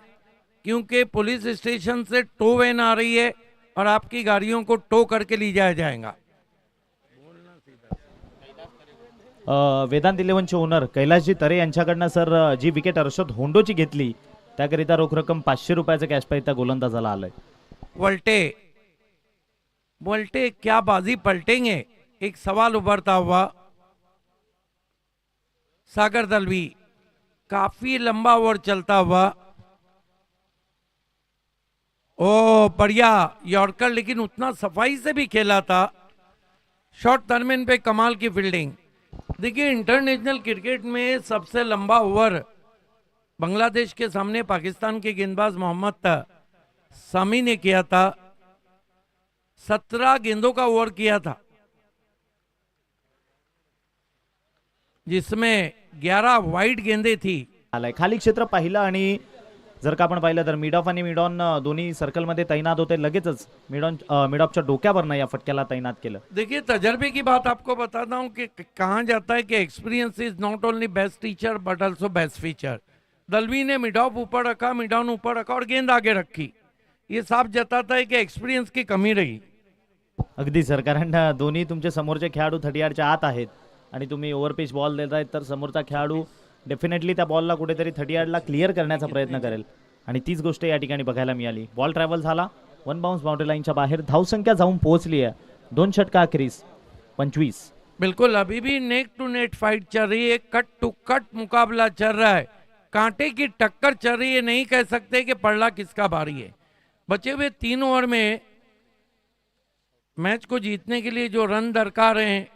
क्योंकि पुलिस स्टेशन से टो वैन आ रही है और आपकी गाड़ियों को टो करके ले जाया जाएगा। वेदांत इलेव्हनचे ओनर कैलासजी तरे यांच्याकडनं सर जी विकेट हर्षद होंडोची घेतली त्याकरिता रोख रक्कम 500 रुपयाचं कॅश प्राइज त्या गोलंदाजाला आलंय. वल्टे वल्टे क्या बाजी पलटेंगे, एक सवाल उभरता हुआ। सागर दलवी काफी लंबा ओवर चलता हुआ, ओ बढ़िया यॉर्कर, लेकिन उतना सफाई से भी खेला था। शॉर्ट टर्मिन पे कमाल की फील्डिंग। देखिए इंटरनेशनल क्रिकेट में सबसे लंबा ओवर बांग्लादेश के सामने पाकिस्तान के गेंदबाज मोहम्मद सामी ने किया था, 17 गेंदों का ओवर किया था जिसमें 11 वाइड गेंदें थी। आलाय खाली क्षेत्र पाहिलं आणि जर का आपण पाहिलं तर मिड ऑफ आणि मिड ऑन दोन्ही सर्कलमध्ये तैनात होते. लगेचच मिड ऑफच्या डोक्यावरनं या फटक्याला तैनात केलं. देखिए तजर्बे की बात आपको बताता हूं कि कहा जाता है कि experience is not only best teacher but also best feature. Dalvi ने मिड ऑफ ऊपर रखा, मिड ऑन ऊपर रखा और गेंद आगे रखी, ये साफ जताता है कि एक्सपीरियंस की कमी रही। अगदी सर, कारण दोन्ही तुमचे समोरचे खेळाडू 30 यार्डच्या आत आहेत आणि तुम्ही ओव्हरपिच बॉल देतायत तर समोरचा खेळाडू डेफिनेटली त्या बॉलला कुठेतरी 30 यार्डला क्लिअर करण्याचा प्रयत्न करेल आणि तीच गोष्ट या ठिकाणी बघायला मिळाली. बॉल ट्रॅव्हल झाला 1 बाउन्स बाउंड्री लाईनच्या बाहेर. धावसंख्या जाऊन पोहोचली आहे 2 षटका अखेरीस 25. बिल्कुल अभी भी नेक टू नेट फाइट चल रही है, कट टू कट मुकाबला चल रहा है, कांटे की टक्कर चल रही है। नहीं कह सकते कि पड़ला किसका भारी है। बचे हुए 3 ओवर में मैच को जीतने के लिए जो रन दरकार हैं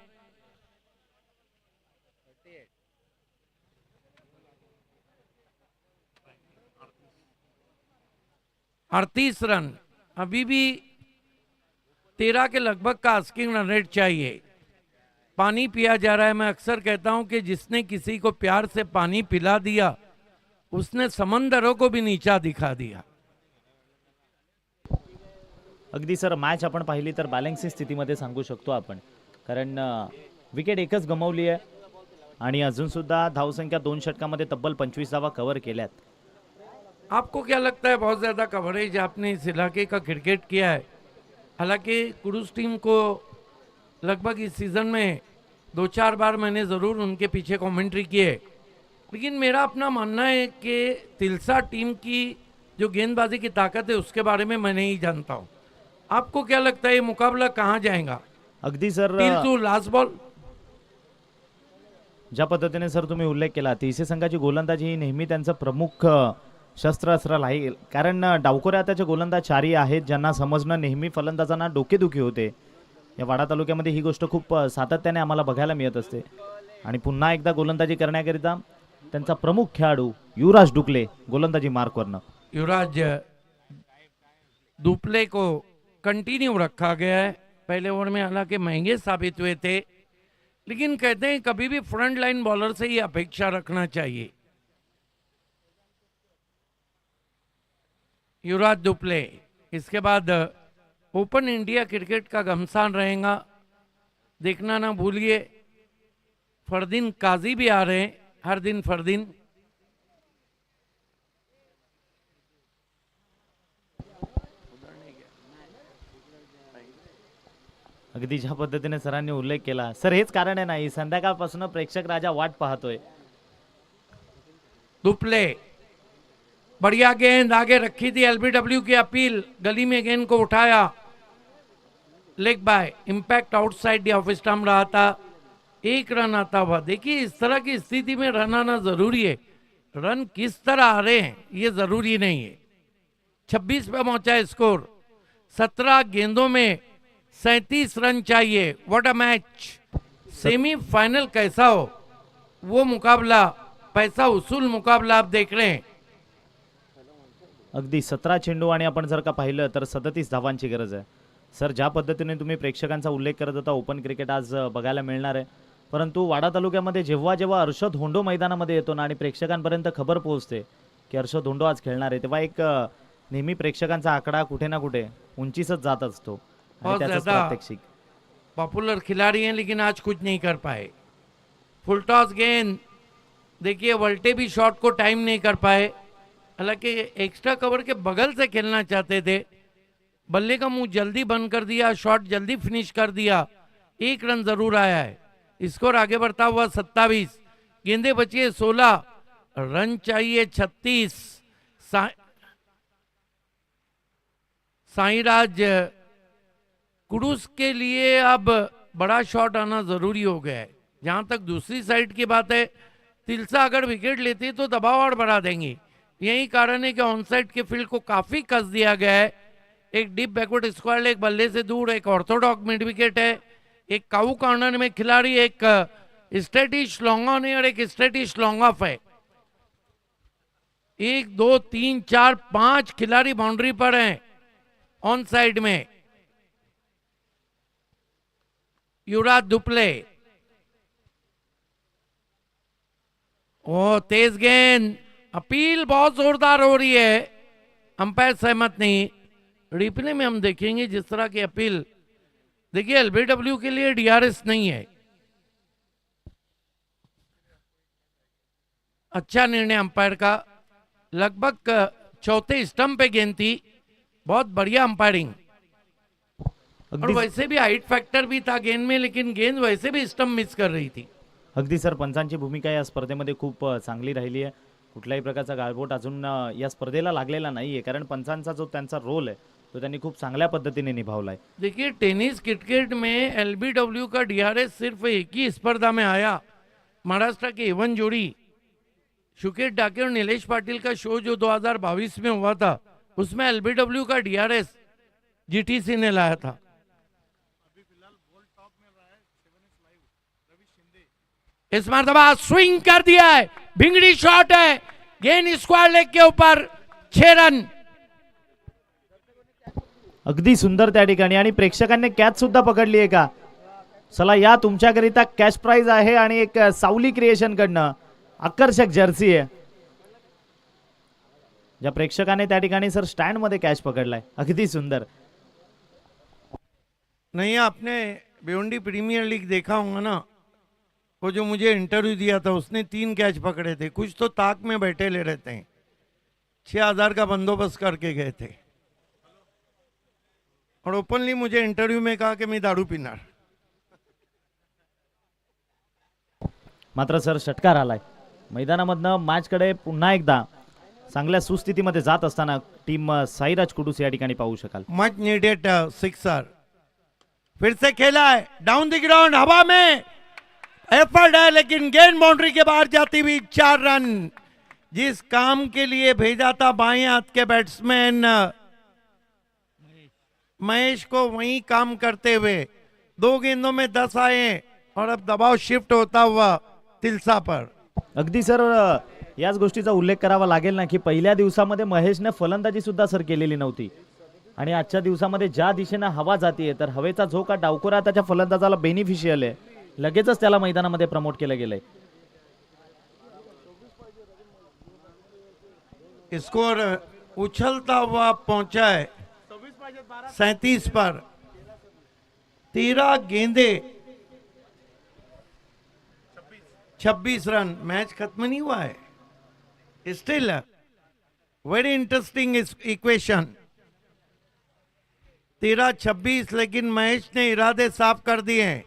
38 रन, अभी भी 13 के लगभग का आस्किंग रन रेट चाहिए। पानी पिया जा रहा है। मैं अक्सर कहता हूं कि जिसने किसी को प्यार से पानी पिला दिया उसने समंदरों को भी नीचा दिखा दिया। अगदी सर मॅच आपण पाहिली तर बॅलन्सिंग स्थितीमध्ये सांगू शकतो आपण, कारण विकेट एकच गमावली आहे आणि अजून सुद्धा धावसंख्या 2 षटकामध्ये तब्बल 25 धावा कव्हर केल्यात. आपको क्या लगता है, बहुत ज़्यादा कवरेज आपने इस इलाके का क्रिकेट किया है, हालांकि कुडूस टीम को लगभग इस सीज़न में 2-4 बार मैंने ज़रूर उनके पीछे कमेंट्री की है, लेकिन मेरा अपना मानना है कि तिलसा टीम की जो गेंदबाजी की ताकत है उसके बारे में मैं नहीं जानता हूँ। आपको क्या लगता है ये मुकाबला कहाँ जाएगा? अगदी sir, till to last ball. ज्या पद्धतीने सर तुम्ही उल्लेख केला, तिसे संघाची गोलंदाजी ही नेहमी त्यांचं प्रमुख शस्त्र असलं आहे. कारण डावखोरे हाताचे गोलंदाज चारी आहेत ज्यांना समजणं नेहमी फलंदाजांना डोकेदुखी होते. या वाडा तालुक्यामध्ये ही गोष्ट खूप सातत्याने आम्हाला बघायला मिळत असते. आणि पुन्हा एकदा गोलंदाजी करण्याकरिता त्यांचा प्रमुख खेळाडू युवराज डुकले गोलंदाजी मार्कवरनं. युवराज दुपले को कंटिन्यू रखा गया है। पहले ओवर में हालांकि महंगे साबित हुए थे, लेकिन कहते हैं कभी भी फ्रंट लाइन बॉलर से ही अपेक्षा रखना चाहिए। युवराज दुपले, इसके बाद ओपन इंडिया क्रिकेट का घमसान रहेगा, देखना ना भूलिए। फरदीन काजी भी आ रहे हैं, हर दिन फरदीन। अगदी ज्या पद्धतीने सरांनी उल्लेख केला सर, हेच कारण आहे नाही संध्याकाळपासून प्रेक्षक राजा वाट पाहतोय. दुपले, बढ़िया गेंद आगे रखी थी, एलबीडब्ल्यू की अपील, गली में गेंद को उठाया, leg bye, impact outside the off stump रहा था, 1 रन आता हुआ। देखिए इस तरह की स्थिति में रन आना जरूरी है, रन किस तरह आ रहे हैं ये जरूरी नहीं है। 26 पे पहुंचा है स्कोर, 17 गेंदों में 37 रन चाहिए। What a match! सेमीफाइनल कैसा हो वो मुकाबला, पैसा वसूल मुकाबला आप देख रहे हैं। अगदी 17 चेंडू आणि आपण जर का पाहिलं तर 37 धावांची गरज आहे. सर, ज्या पद्धतीने तुम्ही प्रेक्षकांचा उल्लेख करत होता, ओपन क्रिकेट आज बघायला मिळणार आहे, परंतु वाडा तालुक्यामध्ये जेव्हा जेव्हा हर्षद होंडो मैदानामध्ये येतो ना आणि प्रेक्षकांपर्यंत खबर पोहोचते की हर्षद होंडो आज खेळणार आहे, तेव्हा एक नेहमी प्रेक्षकांचा आकडा कुठे ना कुठे उंचीसच जात असतो. आणि बहुत त्याचंच ज्यादा प्रात्यक्षिक. पॉपुलर खिलाड़ी हैं लेकिन आज कुछ नहीं कर पाए। फुल टॉस गेंद, देखिए वल्टे भी शॉट को टाइम नहीं कर पाए, हालांकि एक्स्ट्रा कवर के बगल से खेलना चाहते थे, बल्ले का मुंह जल्दी बंद कर दिया, शॉट जल्दी फिनिश कर दिया, 1 रन जरूर आया है। स्कोर आगे बढ़ता हुआ 27, गेंदे बची है 16, रन चाहिए 36। साईराज कुडूस के लिए अब बड़ा शॉट आना जरूरी हो गया है। जहां तक दूसरी साइड की बात है, तिलसा अगर विकेट लेती तो दबाव और बढ़ा देंगी, यही कारण है कि ऑन साइड के फील्ड को काफी कस दिया गया है। एक डीप बैकवर्ड स्क्वायर, एक बल्ले से दूर, एक ऑर्थोडॉक मिड विकेट है, एक काऊ कॉर्नर में खिलाड़ी, एक स्ट्रेटिश लॉन्ग ऑन है और एक स्ट्रेटिश लॉन्ग ऑफ है। 1 2 3 4 5 खिलाड़ी बाउंड्री पर हैं ऑन साइड में। युवराज दुपले, ओ तेज गेंद, अपील बहुत जोरदार हो रही है, अंपायर सहमत नहीं। रिप्ले में हम देखेंगे जिस तरह की अपील, देखिए एलबीडब्ल्यू के लिए डीआरएस नहीं है। अच्छा निर्णय अंपायर का, लगभग चौथे स्टंप पे गेंद थी, बहुत बढ़िया अंपायरिंग। और अगदी वैसे भी हाइट फैक्टर भी था गेंद में, लेकिन गेंद वैसे भी स्टंप मिस कर रही थी। अगदी सर, पंचांची भूमिका या स्पर्धेमध्ये खूप चांगली राहिली आहे. कुठल्याही प्रकारचा गाळबोट अजून या स्पर्धेला लागलेला नाहीये, कारण पंचांचा जो त्यांचा रोल आहे तो त्यांनी खूप चांगल्या पद्धतीने निभावलाय. देखिए टेनिस क्रिकेट में एलबीडब्ल्यू का डीआरएस सिर्फ एक ही स्पर्धा में आया, महाराष्ट्र की एवन जोड़ी शुकेश डाके और नीलेश पाटिल का शो जो 2022 में हुआ था, उसमें एलबीडब्ल्यू का डीआरएस जीटीसी ने लाया था। इस मरतबा स्विंग कर दिया है, भिंगड़ी शॉट है, गेंद स्क्वायर लेग के ऊपर, 6 रन। अगदी सुंदर त्या ठिकाणी, आणि प्रेक्षकांनी कॅच सुद्धा पकडली आहे का? चला, या तुमच्याकरिता कॅश प्राइज आहे आणि एक सावली क्रिएशन कडनं आकर्षक जर्सी आहे. ज्या प्रेक्षकाने त्या ठिकाणी सर स्टँड मध्ये कॅच पकडलाय, अगदी सुंदर. नहीं, आपने भिवंडी प्रीमियर लीग देखा होगा ना, वो जो मुझे इंटरव्यू दिया था उसने 3 कैच पकड़े थे, कुछ तो ताक में बैठे ले रहते हैं। 6,000 का बंदोबस्त करके गए थे और ओपनली मुझे इंटरव्यू में कहा कि मैं दारू पीणार. मात्र सर षटकार आलाय मैदानामधनं मॅचकडे पुन्हा एकदा चांगल्या सुस्थितीमध्ये जात असताना टीम साईराज कुडूस या ठिकाणी पाहू शकाल. Much needed sixer. फिर से खेला है डाउन द ग्राउंड, हवा में एफर्ट है लेकिन गेंद बाउंड्री के बाहर जाती हुई 4 रन. जिस काम के लिए भेजा था बाएं हाथ के बैट्समैन महेश को वही काम करते हुए 2 गेंदों में 10 आए और अब दबाव शिफ्ट होता हुआ तिलसा पर. अगदी सर याच गोष्टीचा उल्लेख करावा लागेल ना की पहिल्या दिवसामध्ये महेशने फलंदाजी सुद्धा सर केलेली नव्हती आणि आजच्या दिवसामध्ये ज्या दिशेने हवा जातीये तर हवेचा झोका डावखुरा त्याच्या फलंदाजाला बेनिफिशियल आहे. लगेचच त्याला मैदानामध्ये प्रमोट केलं गेलंय. स्कोर उछलता हुआ पहुंचा है 37 पर. 13 गेंदे 26 रन. मैच खत्म नहीं हुआ है. Still very interesting equation. 13-26 लेकिन महेश ने इरादे साफ कर दिए हैं.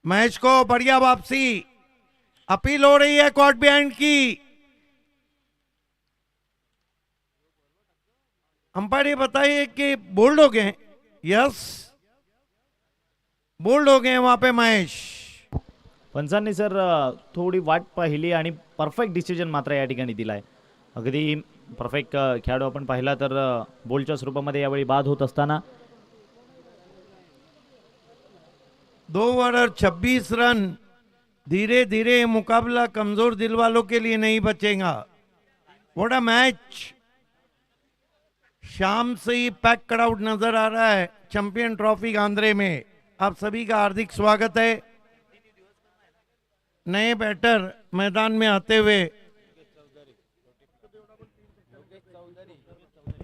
मैच को बढ़िया वापसी. अपील हो रही है कोर्ट बिहाइंड की. अंपायर ये बताइए कि बोल्ड हो गए. यस, बोल्ड हो गए वहां पे महेश. पंचांनी सर थोडी वाट पाहिली आणि परफेक्ट डिसिजन मात्र या ठिकाणी दिलाय. अगदी परफेक्ट खेळाडू आपण पाहिला तर बोलच्या स्वरूपामध्ये यावेळी बाद होत असताना 2 ओवर और 26 रन. धीरे धीरे मुकाबला कमजोर दिल वालों के लिए नहीं बचेगा. What a match. शाम से ही पैक क्राउड नजर आ रहा है चैंपियन ट्रॉफी गांधरे में. आप सभी का हार्दिक स्वागत है. नए बैटर मैदान में आते हुए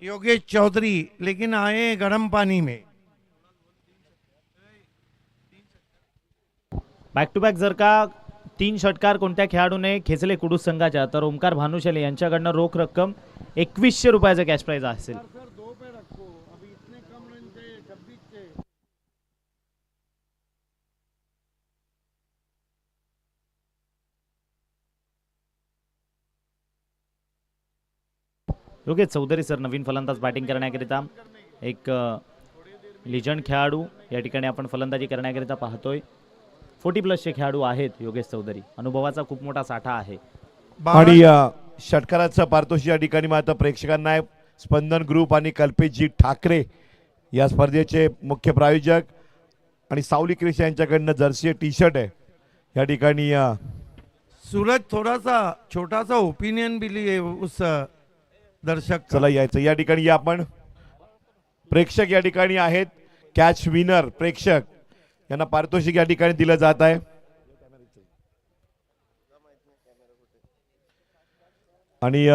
योगेश चौधरी, लेकिन आए गर्म पानी में. बॅक टू बॅक जर का 3 षटकार कोणत्या खेळाडूने खेचले कुडूस संघाच्या तर ओमकार भानुशाली यांच्याकडनं रोख रक्कम 2100 रुपयाचं कॅश प्राइज असेल. योगेश चौधरी सर नवीन फलंदाज बॅटिंग करण्याकरिता एक लिजंड खेळाडू या ठिकाणी आपण फलंदाजी करण्याकरिता पाहतोय. 40+ चे खेळाडू आहेत योगेश चौधरी. अनुभवाचा खूप मोठा साठा आहे. आणि षटकाराचं पारितोषिक या ठिकाणी मात्र प्रेक्षकांना स्पंदन ग्रुप आणि कल्पेशजी ठाकरे या स्पर्धेचे मुख्य प्रायोजक आणि सावली क्रिश यांच्याकडनं जर्सी टी शर्ट आहे या ठिकाणी. सूरज थोड़ा सा छोटा सा ओपिनियन भी लिए उस दर्शक का. चला यायचं या ठिकाणी आपण प्रेक्षक या ठिकाणी आहेत. कॅच विनर प्रेक्षक यांना पारितोषिक या ठिकाणी दिलं जात आहे. आणि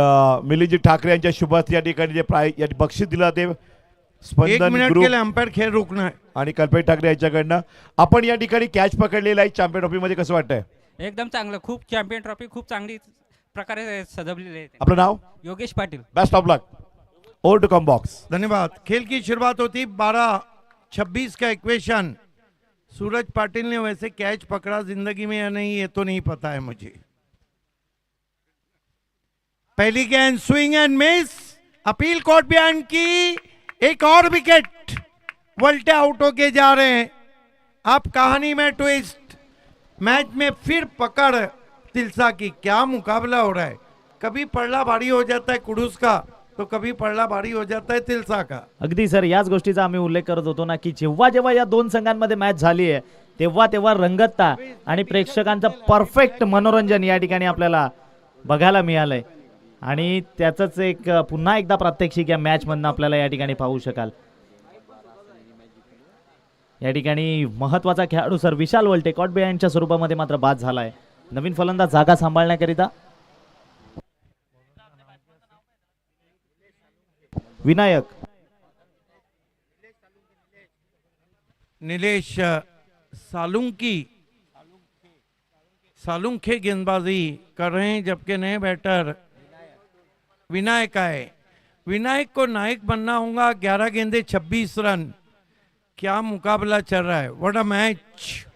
मिलिंदजी ठाकरे यांच्या शुभार्थ या ठिकाणी जे बक्षीस दिलं ते 1 स्पंदन मिनट ग्रुप के लिए अंपायर खेळ रोकना है. आणि कल्पेश ठाकरे यांच्याकडनं. आपण या ठिकाणी कॅच पकडलेला आहे चॅम्पियन ट्रॉफी मध्ये. कसं वाटतंय? एकदम चांगलं. खूप चॅम्पियन ट्रॉफी खूप चांगली प्रकारे सजवलेली आहे. आपलं नाव? Yogesh Patil. Best of luck. Over to comm box. धन्यवाद. खेल की शुरुआत होती 12-26 का इक्वेशन. सूरज पाटिल ने वैसे कैच पकड़ा जिंदगी में या नहीं ये तो नहीं पता है मुझे. पहली गेंद swing end miss. Appeal court behind की. एक और विकेट. वल्टे आउट होके जा रहे हैं. अब कहानी में ट्विस्ट. मैच में फिर पकड़ तिलसा की. क्या मुकाबला हो रहा है. कभी पड़ला भारी हो जाता है कुडूस का तो कभी पडला भारी हो जाता है तिलसा का. अगदी सर याच गोष्टीचा आम्ही उल्लेख करत होतो ना की जेव्हा जेव्हा या 2 संघांमध्ये मॅच झाली आहे तेव्हा रंगतता आणि प्रेक्षकांचं परफेक्ट मनोरंजन या ठिकाणी आपल्याला बघायला मिळालंय. आणि त्याचंच एक पुन्हा एकदा प्रात्यक्षिक या मॅच मधनं आपल्याला या ठिकाणी पाहू शकाल. या ठिकाणी महत्वाचा खेळाडू सर विशाल वल्टे कॉट बिहाइंडच्या स्वरूपामध्ये मात्र बाद झालाय. नवीन फलंदाज जागा सांभाळण्याकरिता विनायक नीलेश सालुंखे गेंदबाजी कर रहे हैं, जबकि नए बैटर विनायक आए। विनायक को नायक बनना होगा। 11 गेंदे 26 रन। क्या मुकाबला चल रहा है, व्हाट अ मैच।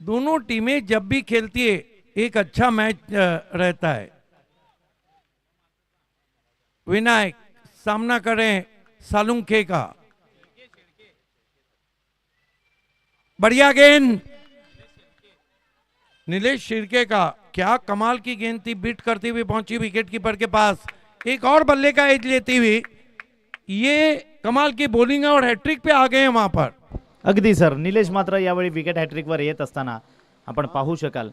दोनों टीमें जब भी खेलती है एक अच्छा मैच रहता है। विनायक सामना करें सालुंखे का, बढ़िया गेंद नीलेश शिर्के का। क्या कमाल की गेंद थी, बीट करती हुई पहुंची विकेट कीपर के पास, एक और बल्ले का एज लेती हुई। ये कमाल की बॉलिंग है और हैट्रिक पे आ गए हैं वहां पर। अगदी सर, निलेश मात्र यावेळी विकेट हॅट्रिकवर येत असताना आपण पाहू शकाल।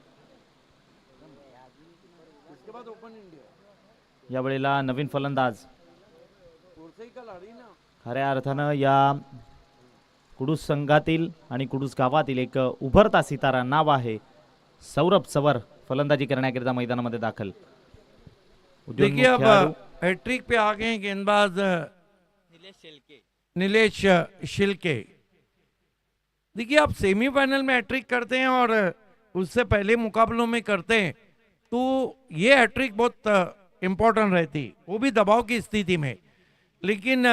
यावेळेला नवीन फलंदाज खऱ्या अर्थानं या कुडूस संघातील आणि कुडूस गावातील एक उभरता सितारा नाव आहे सौरभ सवर, फलंदाजी करण्याकरिता मैदानामध्ये दाखल। देखिए अब हैट्रिक पे आ गए हैं गेंदबाज नीलेश शिल्के। देखिए आप सेमीफाइनल में हैट्रिक करते हैं और उससे पहले मुकाबलों में करते हैं तो ये हैट्रिक बहुत इम्पोर्टेंट रहती, वो भी दबाव की स्थिति में। लेकिन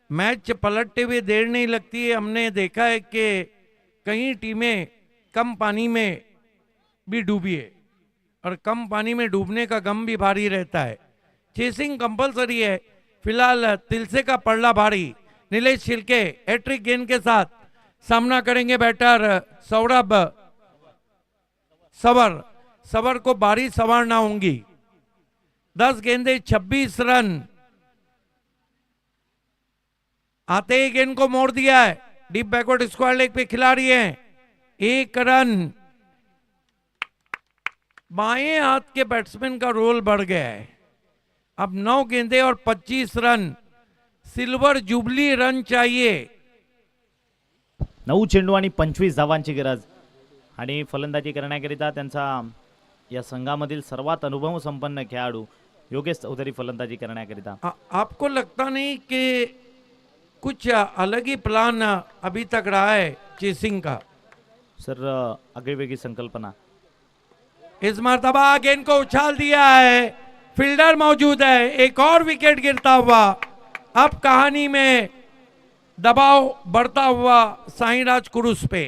मैच पलटते हुए देर नहीं लगती है। हमने देखा है कि कई टीमें कम पानी में भी डूबी है और कम पानी में डूबने का गम भी भारी रहता है। चेसिंग कंपलसरी है। फिलहाल तिलसे का पड़ला भारी। नीलेश शिल्के हैट्रिक गेंद के साथ सामना करेंगे बैटर सौरभ सवर को बारी संवारना होंगी। 10 गेंदे 26 रन। आते ही गेंद को मोड़ दिया है। डीप बैकवर्ड स्क्वायर लेग पे खिलाड़ी हैं। 1 रन। बाएं हाथ के बैट्समैन का रोल बढ़ गया है। अब 9 गेंदे और 25 रन। सिल्वर जुबली रन चाहिए। 9 चेंडू आणि 25 धावांची गरज आणि फलंदाजी करण्याकरिता त्यांचा या संघामधील सर्वात अनुभव संपन्न खेळाडू योगेश चौधरी फलंदाजी करण्याकरिता। आपको लगता नहीं कि कुछ अलग ही प्लान अभी तक रहा है चेसिंग का? सर आगळीवेगळी संकल्पना। इस मर्तबा गेंद को उछाल दिया है, फील्डर मौजूद है। एक और विकेट गिरता हुआ। अब कहानी में दबाव बढ़ता हुआ साईराज कुरुस पे।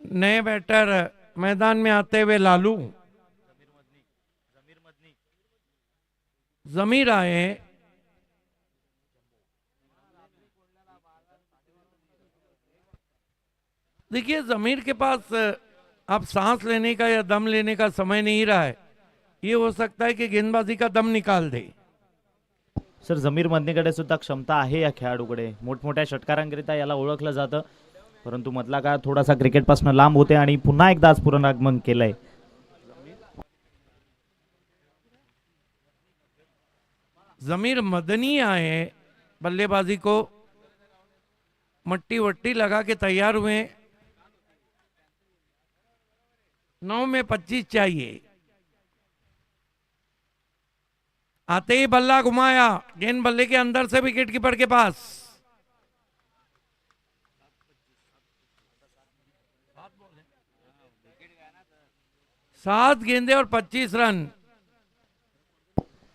नए बैटर मैदान में आते हुए लालू जमीर आए। देखिए जमीर के पास अब सांस लेने का या दम लेने का समय नहीं रहा है। ये हो सकता है कि गेंदबाजी का दम निकाल दे। सर जमीर मधनीकडे सुद्धा क्षमता आहे या खेळाडूकडे। मोठमोठ्या षटकारांकरिता याला ओळखलं जातं, परंतु मधला काळ थोडासा क्रिकेटपासून लांब होते आणि पुन्हा एकदा आज पुनरागमन केलंय। जमीर मदनी आए बल्लेबाजी को मट्टी वट्टी लगा के तैयार हुए। 9 में 25 चाहिए। आते ही बल्ला घुमाया, गेंद बल्ले के अंदर से विकेट कीपर के पास। सात गेंदे और 25 रन।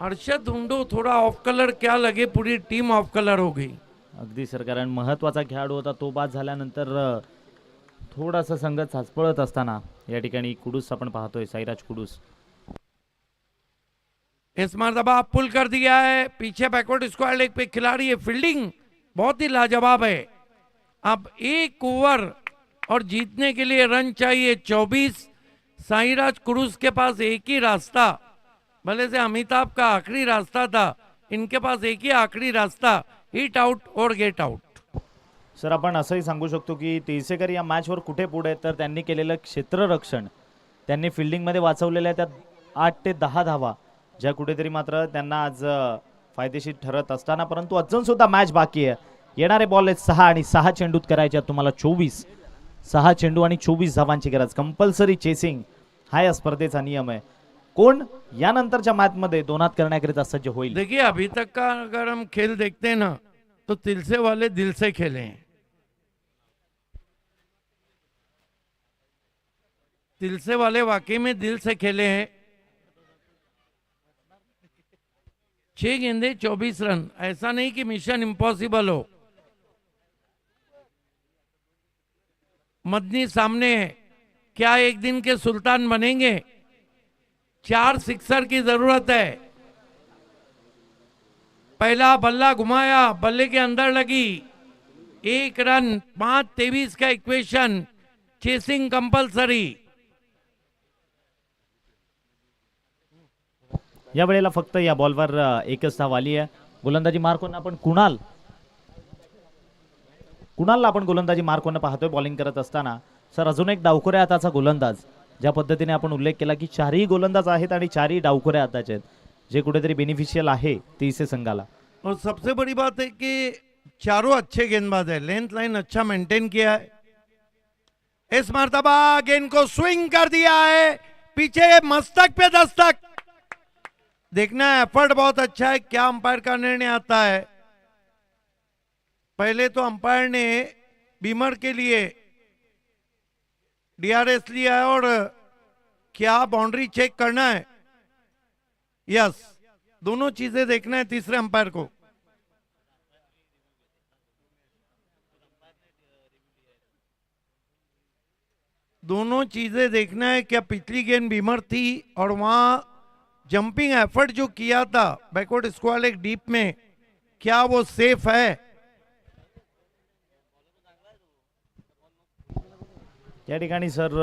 अर्षद हुंडो थोड़ा ऑफ कलर, क्या लगे पूरी टीम ऑफ कलर हो गई। अगदी सर, कारण महत्वाचा खेळाडू होता तो बाद झाल्यानंतर थोडासा संघ साचपळत असताना या ठिकाणी कुडूस आपण पाहतोय, साईराज कुडूस। इस मर्तबा पुल कर दिया है। पीछे बैकवर्ड स्क्वायर लेग पे खिलाड़ी है। फील्डिंग बहुत ही लाजवाब है। अब 1 ओवर और जीतने के लिए रन चाहिए 24। साईराज कुरुस के पास एक ही रास्ता, भले से अमिताभ का आखिरी रास्ता था, इनके पास एक ही आखिरी रास्ता, हिट आउट और गेट आउट। सर आपण असंही सांगू शकतो की तिळसेकर या मॅचवर कुठे पुढे, तर त्यांनी केलेलं क्षेत्ररक्षण, त्यांनी फिल्डिंगमध्ये वाचवलेल्या त्या 8 ते 10 धावा, ज्या कुठेतरी मात्र त्यांना आज फायदेशीर ठरत असताना, परंतु अजून सुद्धा मॅच बाकी आहे. येणारे बॉल आहेत 6 आणि 6 चेंडूत करायचे आहेत तुम्हाला 24. 6 चेंडू आणि 24 धावांची गरज. कंपल्सरी चेसिंग हा या स्पर्धेचा नियम आहे. कोण यानंतरच्या मॅच मध्ये दोनात करण्याकरिता सज्ज होईल? देखिए अभी तक का अगर हम खेल देखते हैं ना तो तिलसे वाले दिल से खेले हैं. तिलसे वाले वाकई में दिल से खेले हैं. 6 गेंदे 24 रन. ऐसा नहीं कि मिशन इम्पॉसिबल हो. मदनी सामने है. क्या एक दिन के सुल्तान बनेंगे? 4 सिक्सर की जरूरत है. पहला बल्ला घुमाया, बल्ले के अंदर लगी. 1 रन. 5-23 का इक्वेशन. Chasing compulsory. या वेळेला फक्त या बॉलवर एकच धाव आली आहे. गोलंदाजी मार्क होणं आपण कुणालला आपण गोलंदाजी मार्क होणं पाहतोय बॉलिंग करत असताना. सर अजून एक डावखोऱ्या हाताचा गोलंदाज, ज्या पद्धतीने आपण उल्लेख केला की 4ही गोलंदाज आहेत आणि 4ही डावखोऱ्या हाताचे आहेत, जे कुठेतरी बेनिफिशियल आहे तीसरे संघाला. और सबसे बड़ी बात है कि चारों अच्छे गेंदबाज है. लेंथ लाइन अच्छा मेंटेन किया है. इस मर्तबा गेंद को स्विंग कर दिया है. पीछे मस्तक पे दस्तक. देखना है, एफर्ट बहुत अच्छा है. क्या अंपायर का निर्णय आता है? पहले तो अंपायर ने बीमर के लिए डीआरएस लिया है और क्या बाउंड्री चेक करना है. यस, दोनों चीजें देखना है तीसरे अंपायर को. दोनों चीजें देखना है. क्या पिछली गेंद बीमर थी और वहां जंपिंग एफर्ट जो किया था बैकवर्ड स्क्वायर लेग डीप में, क्या वो सेफ है? या ठिकाणी सर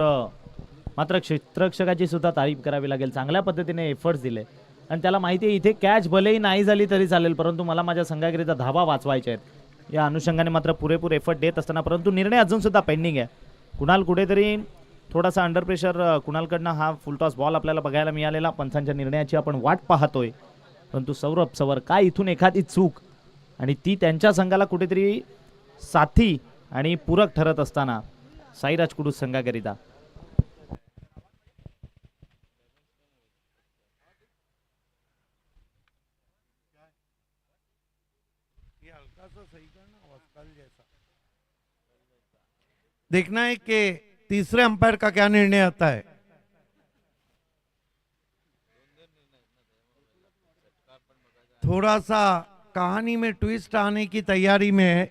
मात्र क्षेत्ररक्षकाची सुद्धा तारीफ करावी लागेल. चांगल्या पद्धतीने एफर्ट्स दिले आणि त्याला माहिती आहे इथे कॅच भलेही नाही झाली तरी चालेल, परंतु मला माझ्या संघाकरिता धावा वाचवायच्या आहेत. या अनुषंगाने मात्र पुरेपूर एफर्ट देत असताना, परंतु निर्णय अजून सुद्धा पेंडिंग आहे. कुणाल कुठेतरी थोडासा अंडर प्रेशर कुणालकडनं हा फुलटॉस बॉल आपल्याला बघायला मिळालेला. पंचांच्या निर्णयाची आपण वाट पाहतोय, परंतु सौरभ सवर काय इथून एखादी चूक आणि ती त्यांच्या संघाला कुठेतरी साथी आणि पूरक ठरत असताना साईराज कुडूस संघाकरिता. देखना है कि तीसरे अंपायर का क्या निर्णय आता है. थोड़ा सा कहानी में ट्विस्ट आने की तैयारी में है.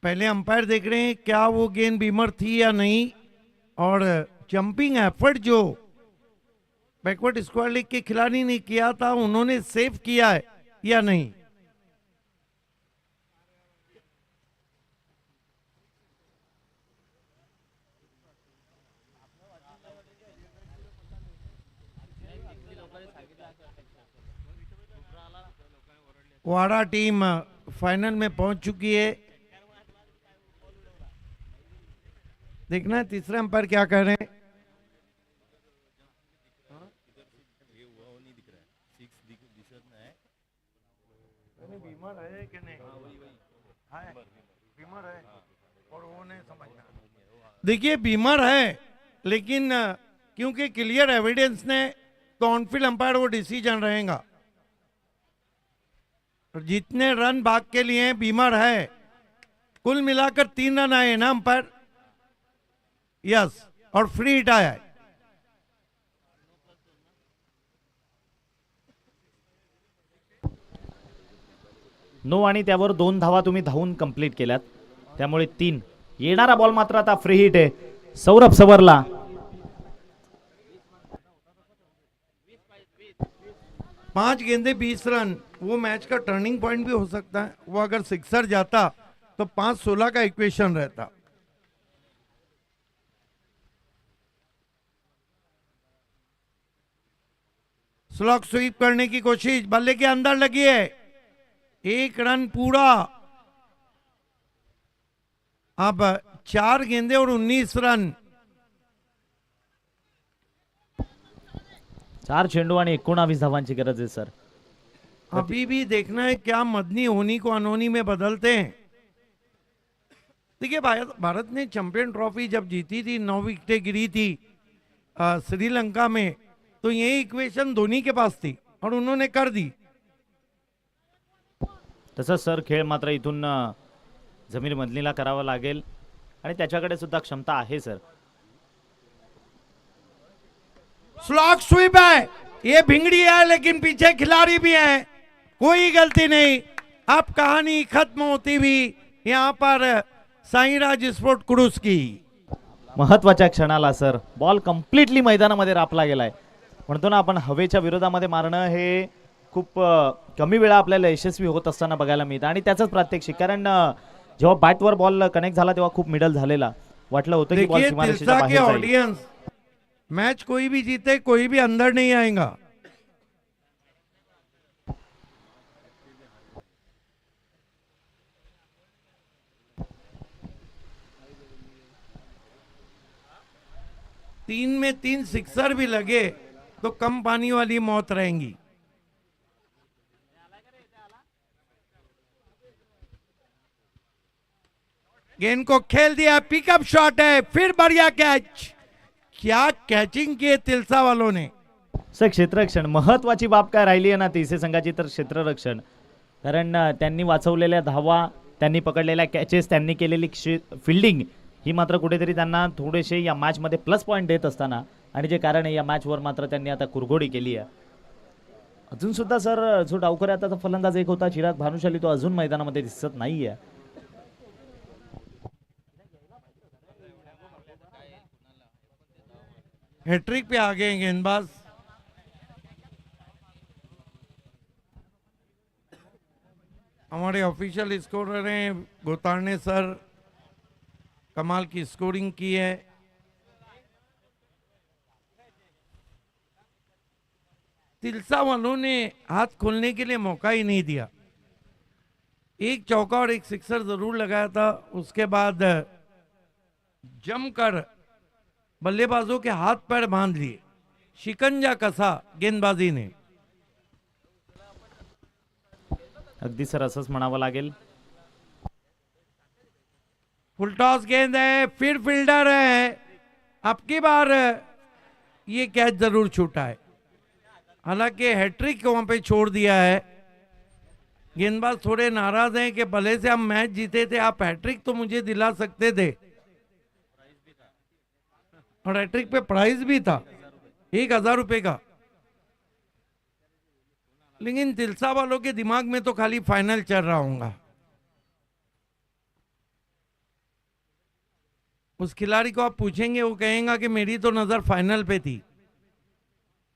पहले अंपायर देख रहे हैं क्या वो गेंद बीमर थी या नहीं, और जंपिंग एफर्ट जो बैकवर्ड स्क्वायर लेग के खिलाड़ी ने किया था उन्होंने सेव किया है या नहीं. वाड़ा टीम फाइनल में पहुंच चुकी है. देखना है तीसरे अंपायर क्या कह रहे हैं. बीमर है कि नहीं? है, बीमर है और वो नहीं समझना. देखिए बीमर है, लेकिन क्योंकि क्लियर एविडेंस ने तो ऑनफील्ड अंपायर वो डिसीजन रहेगा. जितने रन भाग के लिए बीमर है, कुल मिलाकर 3 रन आए ना अंपायर. यस, और फ्री हिट आया है. नो आणि त्यावर 2 धावा तुम्ही धावून कंप्लीट केल्यात, त्यामुळे 3. येणारा बॉल मात्र आता फ्री हिट आहे सौरभ सवरला. पांच गेंदे 20 रन, वो मैच का टर्निंग पॉइंट भी हो सकता है. वो अगर सिक्सर जाता तो 5-16 का इक्वेशन रहता. स्लॉग स्वीप करने की कोशिश, बल्ले के अंदर लगी है. 1 रन पूरा. अब 4 गेंदे और 19 रन। 4 चेंडू आणि 19 धावांची गरज आहे सर. अभी भी देखना है क्या मदनी होनी को अनहोनी में बदलते हैं। देखिए भारत ने चैंपियन ट्रॉफी जब जीती थी 9 विकेटें गिरी थी श्रीलंका में, तो यही इक्वेशन धोनी के पास थी और उन्होंने कर दी। तसंच सर खेळ मात्र इथून जमीन मधलीला करावा लागेल आणि त्याच्याकडे सुद्धा क्षमता आहे सर. स्लॉग स्वीप है, ये भिंगड़ी है लेकिन पीछे खिलाड़ी भी है, कोई गलती नहीं। अब कहानी खत्म होती भी यहाँ पर साईराज स्पोर्ट क्रूज की। महत्वाच्या क्षणाला सर बॉल कम्प्लिटली मैदानामध्ये रापला गेलाय. म्हणतो ना आपण हवेच्या विरोधामध्ये मारणं हे खूप कमी वेळा आपल्याला यशस्वी होत असताना बघायला मिळतं आणि त्याचंच प्रात्यक्षिक. कारण जेव्हा बॅटवर बॉल कनेक्ट झाला तेव्हा खूप मिडल झालेला, वाटलं होतं की बॉल देखिए सीमारेषेच्या तिलसा के बाहेर जाईल. ऑडियंस, मैच कोई भी जीते कोई भी अंदर नहीं आएगा। तीन में 3 सिक्सर भी लगे तो कम पानी वाली मौत रहेंगी। गेंद को खेल दिया, पिकअप शॉट है, फिर बढ़िया कैच। क्या कैचिंग की तिलसा वालों ने। सर क्षेत्ररक्षण महत्वाची बाब काय राहिली आहे ना तिसे संघाची, तर क्षेत्ररक्षण. कारण त्यांनी वाचवलेल्या धावा, त्यांनी पकडलेल्या कॅचेस, त्यांनी केलेली फिल्डिंग ही मात्र कुठेतरी त्यांना थोडेसे या मॅचमध्ये प्लस पॉईंट देत असताना, आणि जे कारण आहे या मॅचवर मात्र त्यांनी आता कुरघोडी केली आहे. अजून सुद्धा सर जो डावखऱ्याचा फलंदाज एक होता चिराग भानुशाली, तो अजून मैदानामध्ये दिसत नाहीये. हैट्रिक पे आ गए गेंदबाज। हमारे ऑफिशियल स्कोरर हैं गोतारने सर, कमाल की स्कोरिंग की है। तिलसा वालों ने हाथ खोलने के लिए मौका ही नहीं दिया। एक चौका और एक सिक्सर जरूर लगाया था, उसके बाद जमकर बल्लेबाजों के हाथ पैर बांध लिए, शिकंजा कसा गेंदबाजी ने। अगदी सर असंच म्हणावं लागेल. फुल टॉस गेंद है, फिर फील्डर है, अब की बार ये कैच जरूर छूटा है। हालांकि हैट्रिक वहां पे छोड़ दिया है। गेंदबाज थोड़े नाराज हैं कि भले से हम मैच जीते थे, आप हैट्रिक तो मुझे दिला सकते थे, और हैट्रिक पे प्राइज भी था 1000 रुपए का। लेकिन तिलसा वालों के दिमाग में तो खाली फाइनल चल रहा होगा। उस खिलाड़ी को आप पूछेंगे, वो कहेगा कि मेरी तो नजर फाइनल पे थी।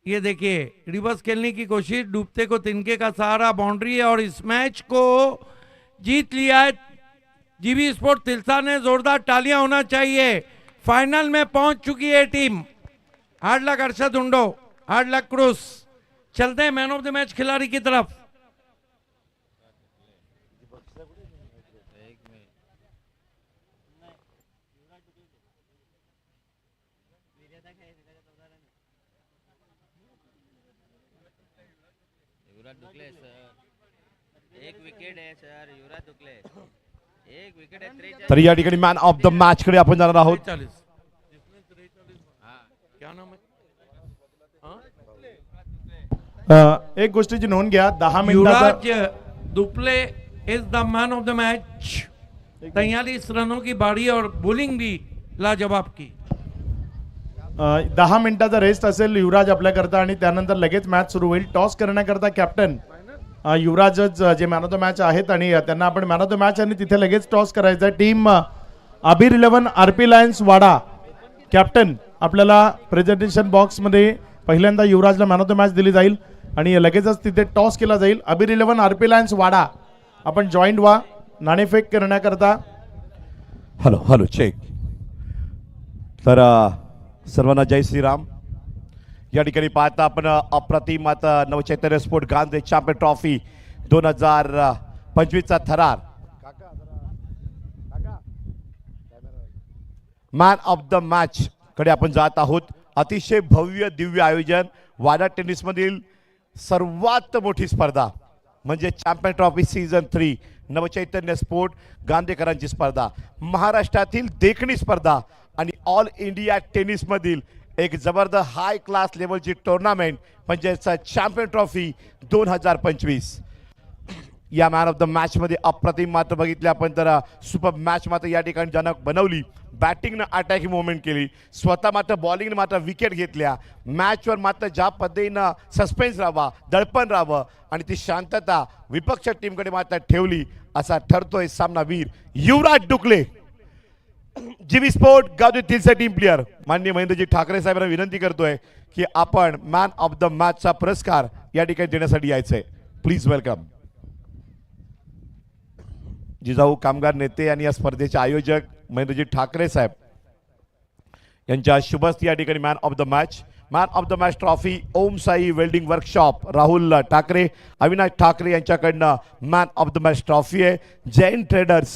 ये देखिए रिवर्स खेलने की कोशिश, डूबते को तिनके का सहारा, बाउंड्री है और इस मैच को जीत लिया है जीवी स्पोर्ट तिलसा ने। जोरदार तालियां होना चाहिए। फाइनल में पहुंच चुकी है टीम। हार्ड लक अरशद हुंडो, हार्ड लक क्रूस। चलते हैं मैन ऑफ द मैच खिलाड़ी की तरफ। युवराज दुखले सर, एक विकेट आहे सर. युवराज दुखले, एक विकेट आहे. 43 तरी या ठिकाणी मॅन ऑफ द मॅच कडे आपण जाणार आहोत. 43 क्या नाम है? एक गोष्टीची नोंद घ्या, 10 मिनिटाचा Yuvraj Duple is the man of the match. 43 रनों की बारी और बॉलिंग भी लाजवाब की। 10 मिनिटाचा रेस्ट असेल युवराज आपल्याकरता, आणि त्यानंतर लगेच मॅच सुरू होईल. टॉस करण्याकरता कॅप्टन युवराजच जे मॅन ऑफ द मॅच आहेत, आणि त्यांना आपण मॅन ऑफ द मॅच आणि तिथे लगेच टॉस करायचा. टीम अबीर 11 आरपी लायन्स वाडा कॅप्टन आपल्याला प्रेझेंटेशन बॉक्समध्ये पहिल्यांदा युवराजला मॅन ऑफ द मॅच दिली जाईल आणि लगेचच तिथे टॉस केला जाईल. अबीर 11 आरपी लायन्स वाडा आपण जॉईंट व्हा नाणेफेक करण्याकरता. Hello hello check. तर सर्वांना जय श्रीराम. या ठिकाणी पाहता आपण अप्रतिम आता Navchaitanya sport Gandhi champion trophy 2025 चा थरार मॅन ऑफ द मॅच कडे आपण जात आहोत. अतिशय भव्य दिव्य आयोजन. वाडा टेनिसमधील सर्वात मोठी स्पर्धा म्हणजे champion trophy season 3 Navchaitanya sport गांधीकरांची स्पर्धा, महाराष्ट्रातील देखणी स्पर्धा आणि ऑल इंडिया टेनिसमधील एक जबरदस्त हाय क्लास लेवलची टुर्नामेंट म्हणजेच चॅम्पियन ट्रॉफी 2025. या मॅन ऑफ द मॅचमध्ये अप्रतिम मात्र बघितले आपण तर सुपर मॅच मात्र या ठिकाणी ज्यानं बनवली. बॅटिंगनं अटॅकिंग मुवमेंट केली, स्वतः मात्र बॉलिंगनं मात्र विकेट घेतल्या. मॅचवर मात्र ज्या पद्धतीनं सस्पेन्स राहावा, दडपण राहावं आणि ती शांतता विपक्ष टीमकडे मात्र ठेवली असा ठरतोय सामनावीर युवराज डुकले. जीवी स्पोर्ट गावदेतील टीम प्लेयर माननीय महेंद्रजी ठाकरे साहेबांना विनंती करतोय की आपण मॅन ऑफ द मॅचचा पुरस्कार या ठिकाणी देण्यासाठी यायचंय. Please welcome. जिजाऊ कामगार नेते आणि या स्पर्धेचे आयोजक महेंद्रजी ठाकरे साहेब यांच्या शुभस्ती या ठिकाणी man of the match trophy Om Sai welding workshop Rahul Thackeray Avinash Thackeray यांच्याकडनं man of the match trophy आहे. Jain traders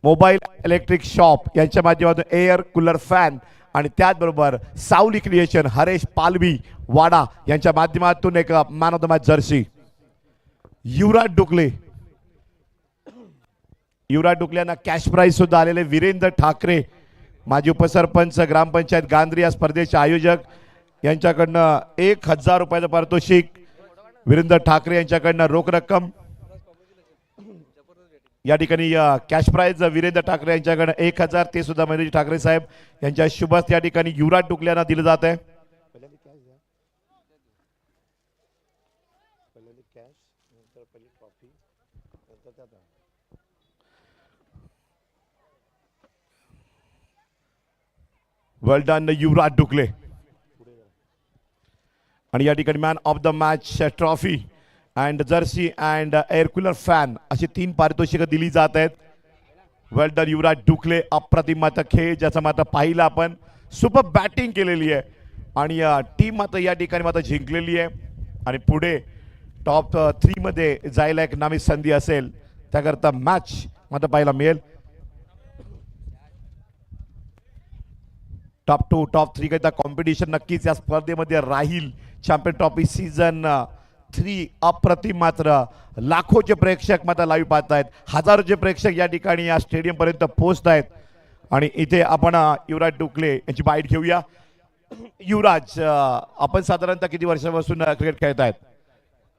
mobile electric shop यांच्या माध्यमातून एअर कूलर फॅन आणि त्याचबरोबर सावली क्रिएशन हरेश पालवी वाडा यांच्या माध्यमातून एक man of the match jersey. Yuvraj Dukle यांना कॅश प्राइज सुद्धा आलेले. वीरेंद्र ठाकरे माजी उपसरपंच ग्रामपंचायत गांधरी या स्पर्धेचे आयोजक यांच्याकडनं 1000 रुपयाचं पारितोषिक. वीरेंद्र ठाकरे यांच्याकडनं रोख रक्कम या ठिकाणी कॅश प्राइज वीरेंद्र ठाकरे यांच्याकडनं 1000 ते सुद्धा महेंद्रजी ठाकरे साहेब यांच्या शुभस्ते या ठिकाणी युवराज डुकले यांना दिलं जात आहे. वेल डन युवराज डुकले. आणि या ठिकाणी man of the match trophy and Jersey and air cooler fan अशी 3 पारितोषिकं दिली जात आहेत. वेल डन युवराज डुकले. अप्रतिम मात्र खेळ ज्याचा मात्र पाहिलं आपण. सुपर बॅटिंग केलेली आहे आणि टीम मात्र या ठिकाणी मात्र जिंकलेली आहे आणि पुढे टॉप 3 मध्ये जायला एक नामी संधी असेल त्याकरता मॅच मात्र पाहायला मिळेल. टॉप 2 टॉप 3 करता कॉम्पिटिशन नक्कीच या स्पर्धेमध्ये राहील. चॅम्पियन ट्रॉफी सीझन 3 अप्रतिम मात्र लाखोचे प्रेक्षक मात्र लाईव्ह पाहत आहेत. हजारोचे प्रेक्षक या ठिकाणी या स्टेडियम पर्यंत पोहोचत आहेत आणि इथे आपण युवराज डुकले यांची बाईट घेऊया. युवराज, आपण साधारणतः किती वर्षापासून क्रिकेट खेळत आहेत?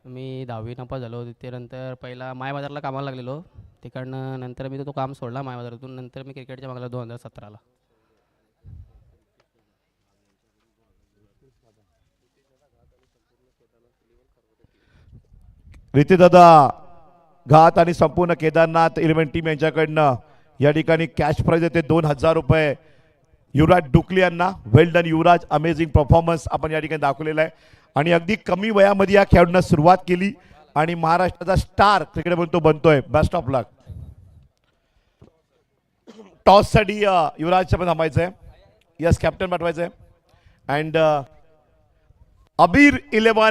मी 10वी नापास झालो. त्यानंतर पहिला माय बाजारला कामाला लागलेलो. तिकडनं नंतर मी तो काम सोडला माय बाजारातून. नंतर मी क्रिकेटच्या मागला 2017ला. रितेदादा घात आणि संपूर्ण केदारनाथ 11 टीम यांच्याकडनं या ठिकाणी कॅश प्राइज येते 2000 रुपये युवराज डुकले यांना. वेल डन युवराज. अमेझिंग परफॉर्मन्स आपण या ठिकाणी दाखवलेला आहे आणि अगदी कमी वयामध्ये या खेळाडूंना सुरुवात केली आणि महाराष्ट्राचा स्टार क्रिकेट बनतोय. बेस्ट ऑफ लक. टॉससाठी युवराजच्या पण थांबायचं आहे. यस, कॅप्टन पाठवायचं आहे. अँड अबीर 11